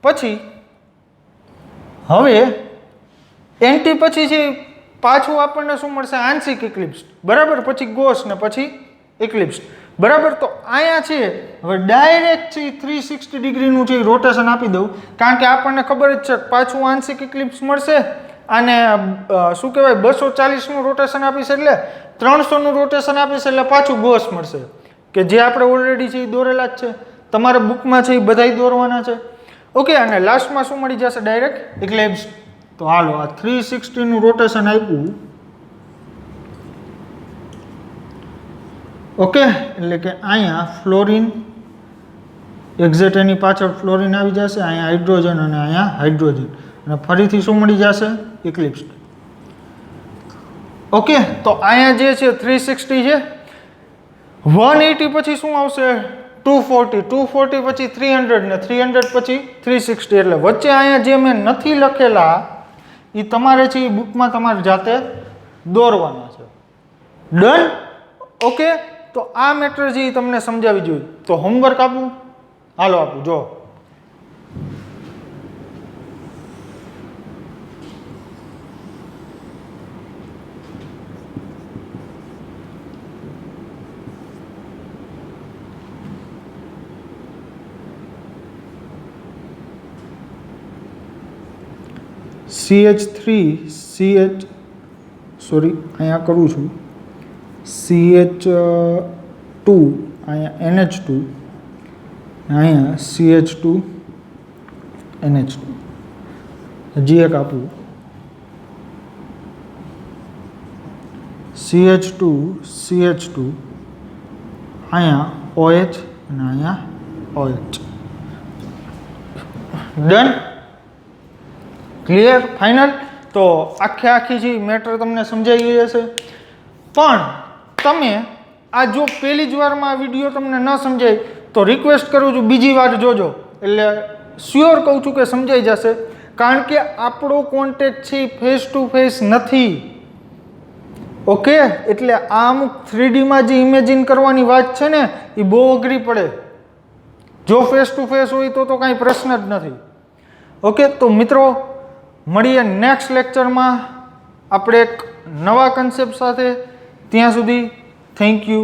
પછી હવે એન્ટી પછી છે પાછું આપણને શું મળશે? આંશિક ઇક્લિપ્સ. બરાબર, પછી ગોસ ને પછી ઇક્લિપ્સ. બરાબર, તો અહીંયા છે હવે ડાયરેક્ટ છે 360 ડિગ્રીનું છે રોટેશન આપી દઉં, કારણ કે આપણને ખબર જ છે પાછું આંશિક ઇક્લિપ્સ મળશે. અને શું કહેવાય 240નું રોટેશન આપીશ એટલે 300નું રોટેશન આપીશ એટલે પાછું ગોસ મળશે, કે જે આપણે ઓલરેડી છે એ દોરેલા જ છે. તમારા બુકમાં છે એ બધાય દોરવાના છે. ઓકે, અને લાસ્ટમાં શું મળી જશે? Direct eclipse. તો હાલો આ 360નું રોટેશન આપ્યું. ઓકે, એટલે કે અહીંયા ફ્લોરિન, એક્ઝેક્ટ એની પાછળ ફ્લોરિન આવી જશે, અહીંયા હાઇડ્રોજન અને અહીંયા હાઇડ્રોજન. અને ફરીથી શું મળી જશે? ઇક્લિપ્સ. ઓકે, તો અહીંયા જે છે 360 છે, 180 પછી શું આવશે? 240, 240 પછી 300 ને 300 પછી 360. એટલે વચ્ચે અહીંયા જે મેં નથી લખેલા એ તમારે છે એ બુકમાં તમારે જાતે દોરવાના છે. ડન? ઓકે, તો આ મેટર છે એ તમને સમજાવી જોઈએ. તો હોમવર્ક આપું? હાલો આપું. જો CH3 સોરી અહીંયા કરું છું CH2 અહીંયા NH2 અહીંયા CH2 NH2. હજી એક આપું CH2 CH2 અહીંયા OH અને અહીંયા OH. ડન? ક્લિયર? ફાઇનલ? તો આખી જે મેટર તમને સમજાઈ ગઈ હશે. પણ તમે આ જો પહેલી જ વારમાં આ વિડીયો તમને ન સમજાય તો રિક્વેસ્ટ કરું છું બીજી વાર જોજો, એટલે શ્યોર કહું છું કે સમજાઈ જશે. કારણ કે આપણો કોન્ટેક્ટ છે ફેસ ટુ ફેસ નથી. ઓકે, એટલે આ અમુક 3Dમાં જે ઇમેજિન કરવાની વાત છે ને એ બહુ અઘરી પડે. જો ફેસ ટુ ફેસ હોય તો કાંઈ પ્રશ્ન જ નથી. ઓકે, તો મિત્રો મળીએ નેક્સ્ટ લેક્ચરમાં આપણે એક નવા કન્સેપ્ટ સાથે. ત્યાં સુધી થેન્ક યુ.